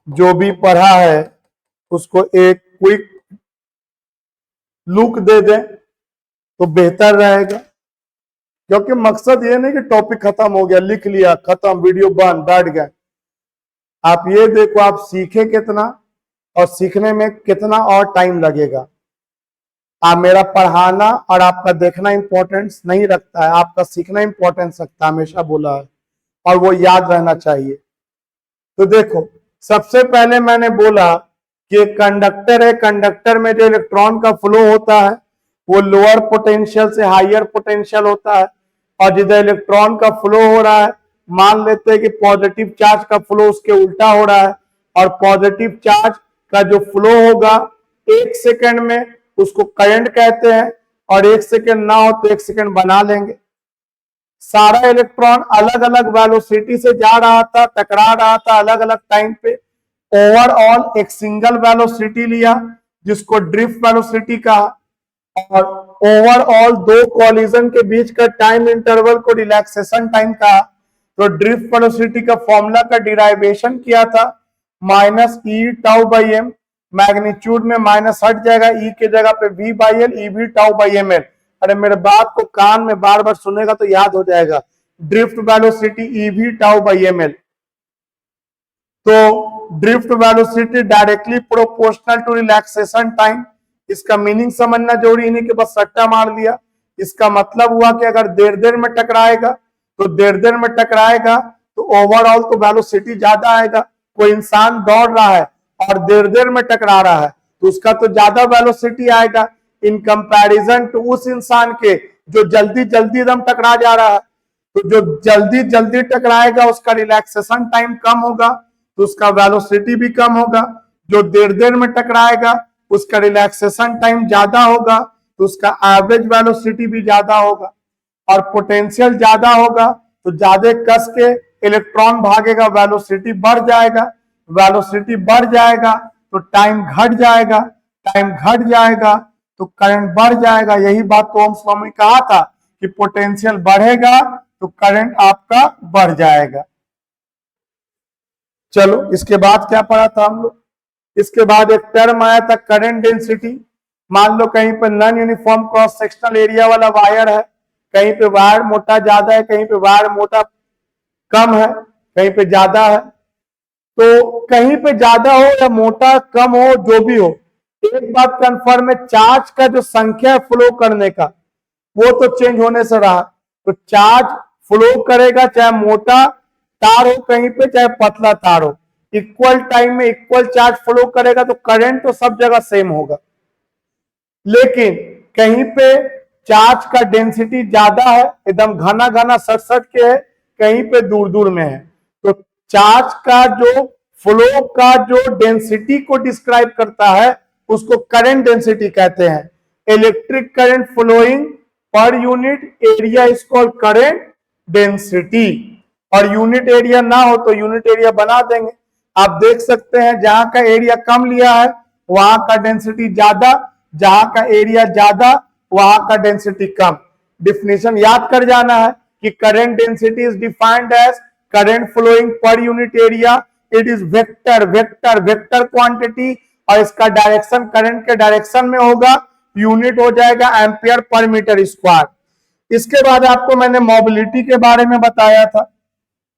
Speaker 1: जो भी पढ़ा है उसको एक क्विक लुक दे दें तो बेहतर रहेगा, क्योंकि मकसद ये नहीं कि टॉपिक खत्म हो गया, लिख लिया, खत्म, वीडियो बंद, बैठ गए। आप ये देखो, आप सीखे कितना और सीखने में कितना और टाइम लगेगा। आप मेरा पढ़ाना और आपका देखना इंपॉर्टेंस नहीं रखता है, आपका सीखना इंपॉर्टेंस रखता है, हमेशा बोला है, और वो याद रहना चाहिए। तो देखो, सबसे पहले मैंने बोला कि कंडक्टर है, कंडक्टर में जो इलेक्ट्रॉन का फ्लो होता है वो लोअर पोटेंशियल से हायर पोटेंशियल होता है, और जिधर इलेक्ट्रॉन का फ्लो हो रहा है, मान लेते हैं कि पॉजिटिव चार्ज का फ्लो उसके उल्टा हो रहा है, और पॉजिटिव चार्ज का जो फ्लो होगा 1 सेकंड में उसको करंट कहते हैं, और 1 सेकंड ना हो तो 1 सेकंड बना लेंगे। सारा इलेक्ट्रॉन अलग अलग वेलोसिटी से जा रहा था, टकरा रहा था अलग अलग टाइम पे। ओवरऑल एक सिंगल वेलोसिटी लिया जिसको ड्रिफ्ट वेलोसिटी कहा, और ओवरऑल दो कॉलिजन के बीच का टाइम इंटरवल को रिलैक्सेशन टाइम कहा। तो ड्रिफ्ट वेलोसिटी का फॉर्मूला का डिराइवेशन किया था -e/τ/m, मैग्नीट्यूड में माइनस हट जाएगा, ई के जगह पे v/l, ev/τ/ml। अरे मेरे बात को कान में बार बार सुनेगा तो याद हो जाएगा, ड्रिफ्ट वेलोसिटी ev/τ/ml। तो drift velocity directly proportional to relaxation time. इसका मीनिंग समझना जरूरी नहीं कि बस सट्टा मार दिया। इसका मतलब हुआ कि अगर देर देर में टकराएगा तो देर देर में टकराएगा तो ओवरऑल तो वेलोसिटी ज्यादा आएगा। कोई इंसान दौड़ रहा है और देर देर में टकरा रहा है तो उसका तो ज्यादा वेलोसिटी आएगा इन कंपैरिजन टू उस इंसान के जो जल्दी जल्दी एकदम टकरा जा रहा है। तो जो जल्दी जल्दी टकराएगा उसका रिलैक्सेशन टाइम कम होगा तो उसका वेलोसिटी भी कम होगा। जो देर देर में टकराएगा उसका रिलैक्सेशन टाइम ज्यादा होगा तो उसका एवरेज वेलोसिटी भी ज्यादा होगा। और पोटेंशियल ज्यादा होगा तो ज्यादा कस के इलेक्ट्रॉन भागेगा, वेलोसिटी बढ़ जाएगा। वेलोसिटी बढ़ जाएगा तो टाइम घट जाएगा, टाइम घट जाएगा तो करंट बढ़ जाएगा। यही बात तो ओम्स लॉ में कहा था कि पोटेंशियल बढ़ेगा तो करंट आपका बढ़ जाएगा। चलो इसके बाद क्या पढ़ा था हम लोग, इसके बाद एक टर्म आया था करंट डेंसिटी। मान लो कहीं पर non uniform cross sectional area वाला वायर है, कहीं पे वायर मोटा ज्यादा है, कहीं पे वायर मोटा कम है, कहीं पे ज्यादा है। तो कहीं पे ज्यादा हो या मोटा कम हो जो भी हो, एक बात कंफर्म है, चार्ज का जो संख्या फ्लो करने का वो तो चेंज होने से रहा। तो चार्ज फ्लो करेगा चाहे मोटा तार हो कहीं पे चाहे पतला तार हो, इक्वल टाइम में इक्वल चार्ज फ्लो करेगा तो करंट तो सब जगह सेम होगा। लेकिन कहीं पे चार्ज का डेंसिटी ज्यादा है, एकदम घना घना सट सट के है, कहीं पे दूर दूर में है। तो चार्ज का जो फ्लो का जो डेंसिटी को डिस्क्राइब करता है उसको करंट डेंसिटी कहते हैं। Electric current flowing per unit area is called current density. और यूनिट एरिया ना हो तो यूनिट एरिया बना देंगे। आप देख सकते हैं जहां का एरिया कम लिया है वहां का डेंसिटी ज्यादा, जहां का एरिया ज्यादा वहां का डेंसिटी कम। डिफिनेशन याद कर जाना है कि current density is defined as current flowing per unit area. It is vector, vector vector quantity, और इसका डायरेक्शन करंट के डायरेक्शन में होगा, यूनिट हो जाएगा एम्पियर पर मीटर स्क्वायर। इसके बाद आपको मैंने मोबिलिटी के बारे में बताया था।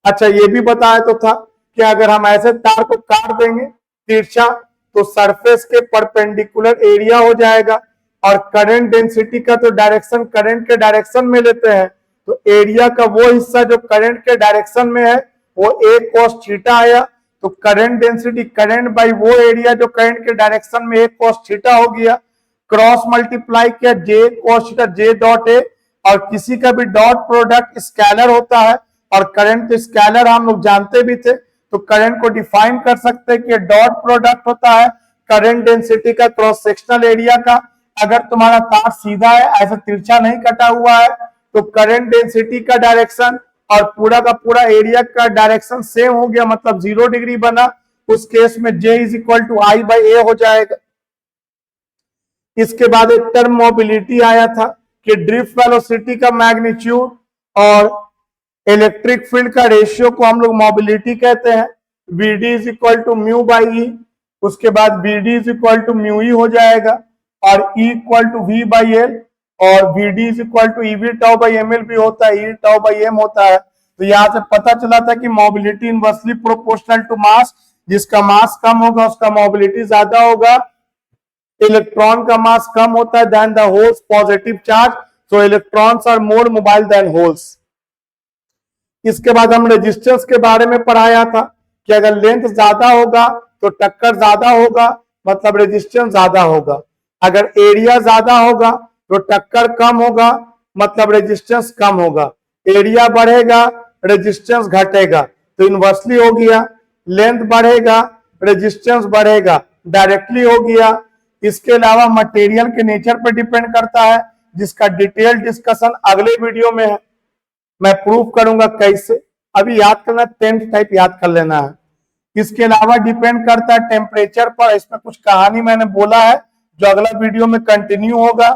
Speaker 1: अच्छा ये भी बताया तो था कि अगर हम ऐसे तार को काट देंगे तिरछा तो सरफेस के परपेंडिकुलर एरिया हो जाएगा, और करंट डेंसिटी का तो डायरेक्शन करंट के डायरेक्शन में लेते हैं तो एरिया का वो हिस्सा जो करंट के डायरेक्शन में है वो a cos थीटा आया। तो करंट डेंसिटी करंट बाई वो एरिया जो करंट के डायरेक्शन में a cos थीटा हो गया, क्रॉस मल्टीप्लाई किया j cos theta j dot a, और किसी का भी डॉट प्रोडक्ट स्केलर होता है और करंट तो स्केलर हम लोग जानते भी थे। तो करंट को डिफाइन कर सकते हैं कि डॉट प्रोडक्ट होता है करंट डेंसिटी का क्रॉस सेक्शनल एरिया का। अगर तुम्हारा तार सीधा है, ऐसा तिरछा नहीं कटा हुआ है, तो करंट डेंसिटी का डायरेक्शन और पूरा का पूरा एरिया का डायरेक्शन सेम हो गया, मतलब 0 डिग्री बना। उस केस में J is equal to I by A हो जाएगा। इसके बाद एक टर्म मोबिलिटी आया था कि ड्रिफ्ट वेलोसिटी का मैग्नीट्यूड और इलेक्ट्रिक फील्ड का रेशियो को हम लोग मोबिलिटी कहते हैं। Vd is equal to mu by E, उसके बाद Vd is equal to mu E हो जाएगा, और E equal to V by L, और Vd is equal to EV tau by M L भी होता है, E टाउ बाई एम होता है। तो यहाँ से पता चला था कि mobility inversely proportional to mass, जिसका मास कम होगा उसका मोबिलिटी ज्यादा होगा। इलेक्ट्रॉन का मास कम होता है then the holes positive charge, so electrons are more mobile than holes. इसके बाद हम रेजिस्टेंस के बारे में पढ़ाया था कि अगर लेंथ ज्यादा होगा तो टक्कर ज्यादा होगा, मतलब रेजिस्टेंस ज्यादा होगा। अगर एरिया ज्यादा होगा तो टक्कर कम होगा, मतलब रेजिस्टेंस कम होगा। एरिया बढ़ेगा, रेजिस्टेंस घटेगा, तो इनवर्सली हो गया। लेंथ बढ़ेगा, रेजिस्टेंस बढ़ेगा, डायरेक्टली हो गया। इसके अलावा मटेरियल के नेचर पर डिपेंड करता है, जिसका डिटेल डिस्कशन अगले वीडियो में है। मैं प्रूफ करूंगा कैसे, अभी याद करना 10th टाइप याद कर लेना है। इसके अलावा डिपेंड करता है टेम्परेचर पर। इसमें कुछ कहानी मैंने बोला है जो अगला वीडियो में कंटिन्यू होगा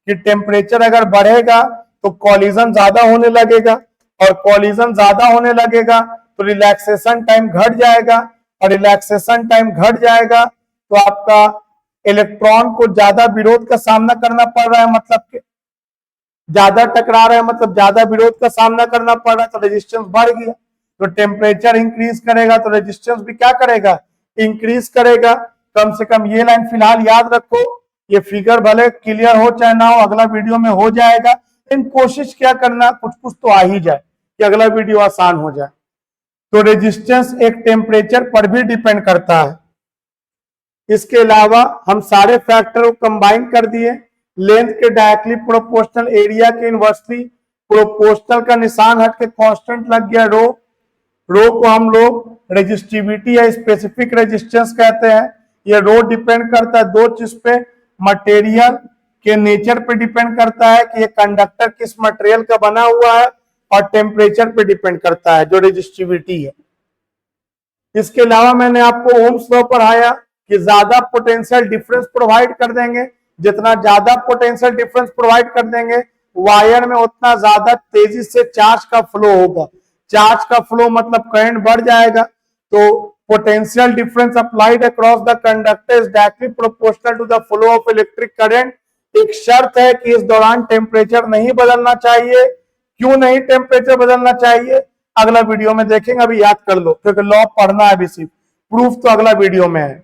Speaker 1: कि टेम्परेचर अगर बढ़ेगा तो कॉलिजन ज्यादा होने लगेगा, और कॉलिजन ज्यादा होने लगेगा तो रिलैक्सेशन टाइम घट जाएगा, और रिलैक्सेशन टाइम घट जाएगा तो आपका इलेक्ट्रॉन को ज्यादा विरोध का सामना करना पड़ रहा है, मतलब कि ज्यादा टकरा रहे हैं, मतलब ज्यादा विरोध का सामना करना पड़ रहा है, तो रेजिस्टेंस बढ़ गया। तो टेम्परेचर इंक्रीज करेगा तो रेजिस्टेंस भी क्या करेगा, इंक्रीज करेगा। कम से कम ये लाइन फिलहाल याद रखो। ये फिगर भले क्लियर हो चाहे ना हो, अगला वीडियो में हो जाएगा, लेकिन कोशिश क्या करना कुछ कुछ तो आ ही जाए कि अगला वीडियो आसान हो जाए। तो रेजिस्टेंस एक टेम्परेचर पर भी डिपेंड करता है। इसके अलावा हम सारे फैक्टर को कंबाइन कर दिए। लेंथ के डायरेक्टली प्रोपोर्शनल, एरिया के इनवर्सली प्रोपोर्शनल का निशान हट के कांस्टेंट लग गया रो। रो को हम लोग रेजिस्टिविटी या स्पेसिफिक रेजिस्टेंस कहते हैं। ये रो डिपेंड करता है दो चीज पे, मटेरियल के नेचर पे डिपेंड करता है कि ये कंडक्टर किस मटेरियल का बना हुआ है, और टेम्परेचर पे डिपेंड करता है जो रेजिस्टिविटी है। इसके अलावा मैंने आपको ओम्स लॉ पढ़ाया कि ज्यादा पोटेंशियल डिफरेंस प्रोवाइड कर देंगे, जितना ज्यादा पोटेंशियल डिफरेंस प्रोवाइड कर देंगे वायर में उतना ज्यादा तेजी से चार्ज का फ्लो होगा। चार्ज का फ्लो मतलब करंट बढ़ जाएगा। तो potential difference applied across the conductor is directly proportional to the flow of electric current. एक शर्त है कि इस दौरान टेम्परेचर नहीं बदलना चाहिए। क्यों नहीं टेम्परेचर बदलना चाहिए, अगला वीडियो में देखेंगे, अभी याद कर लो क्योंकि लॉ पढ़ना है अभी सिर्फ, प्रूफ तो अगला वीडियो में है।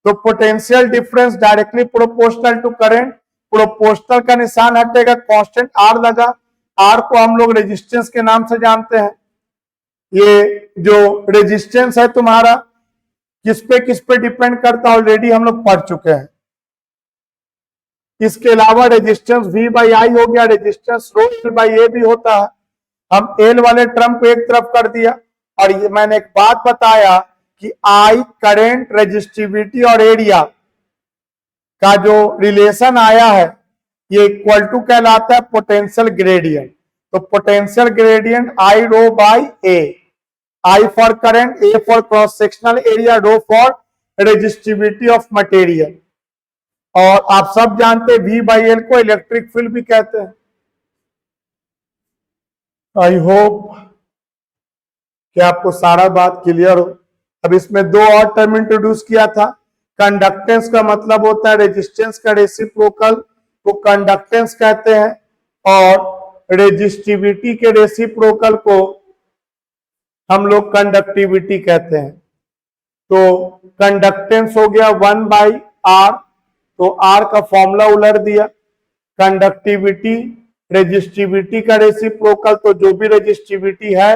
Speaker 1: तो potential difference directly proportional to current, proportional का निशान हटेगा, कांस्टेंट आर लगा। आर को हम लोग रेजिस्टेंस के नाम से जानते हैं। ये जो रेजिस्टेंस है तुम्हारा किस पे डिपेंड करता है ऑलरेडी हम लोग पढ़ चुके हैं। इसके अलावा रेजिस्टेंस V बाई आई हो गया, रेजिस्टेंस रो L बाई ए भी होता है। हम L वाले टर्म को एक तरफ कर दिया, और ये मैंने एक बात बताया कि I करंट, रेजिस्टिविटी और एरिया का जो रिलेशन आया है ये इक्वल टू कहलाता है पोटेंशियल ग्रेडियंट। तो potential gradient I rho by A, I for current, A for cross sectional area, rho for resistivity of material. और आप सब जानते हैं V बाई एल को इलेक्ट्रिक फील्ड भी कहते हैं। आई होप कि आपको सारा बात क्लियर हो। अब इसमें दो और टर्म इंट्रोड्यूस किया था। कंडक्टेंस का मतलब होता है रेजिस्टेंस का रेसिप्रोकल, को कंडक्टेंस कहते हैं, और रेजिस्टिविटी के रेसिप्रोकल को हम लोग कंडक्टिविटी कहते हैं। तो कंडक्टेंस हो गया 1 बाई आर, तो आर का फॉर्मूला उलट दिया। कंडक्टिविटी रेजिस्टिविटी का रेसिप्रोकल, तो जो भी रेजिस्टिविटी है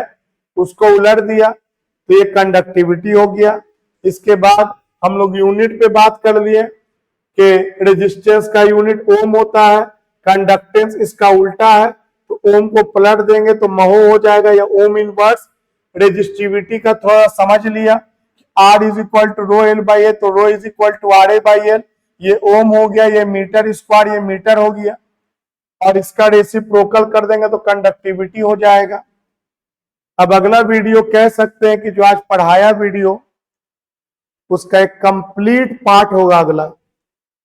Speaker 1: उसको उलट दिया, तो ये कंडक्टिविटी हो गया। इसके बाद हम लोग यूनिट पे बात कर लिए कि रेजिस्टेंस का यूनिट ओम होता है, कंडक्टेंस इसका उल्टा है, तो ओम को पलट देंगे तो महो हो जाएगा या ओम इनवर्स। रेजिस्टिविटी का थोड़ा समझ लिया, R is equal to rho L by A, तो rho is equal to R A by L. ये ओम हो गया, ये मीटर स्क्वायर, ये मीटर हो गया, और इसका रेसिप्रोकल कर देंगे तो कंडक्टिविटी हो जाएगा। अब अगला वीडियो कह सकते हैं कि जो आज पढ़ाया वीडियो उसका एक कंप्लीट पार्ट होगा। अगला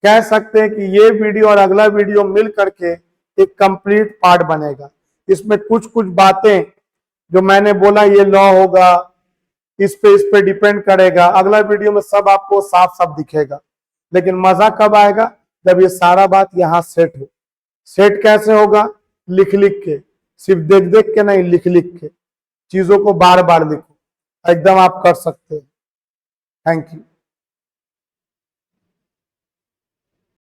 Speaker 1: कह सकते हैं कि ये वीडियो और अगला वीडियो मिल करके एक कंप्लीट पार्ट बनेगा। इसमें कुछ कुछ बातें जो मैंने बोला ये लॉ होगा, इस पे डिपेंड करेगा, अगला वीडियो में सब आपको साफ साफ दिखेगा। लेकिन मजा कब आएगा, जब ये सारा बात यहाँ सेट हो। सेट कैसे होगा, लिख लिख के, सिर्फ देख देख के नहीं, लिख लिख के। चीजों को बार बार लिखो, एकदम आप कर सकते हो। Thank you.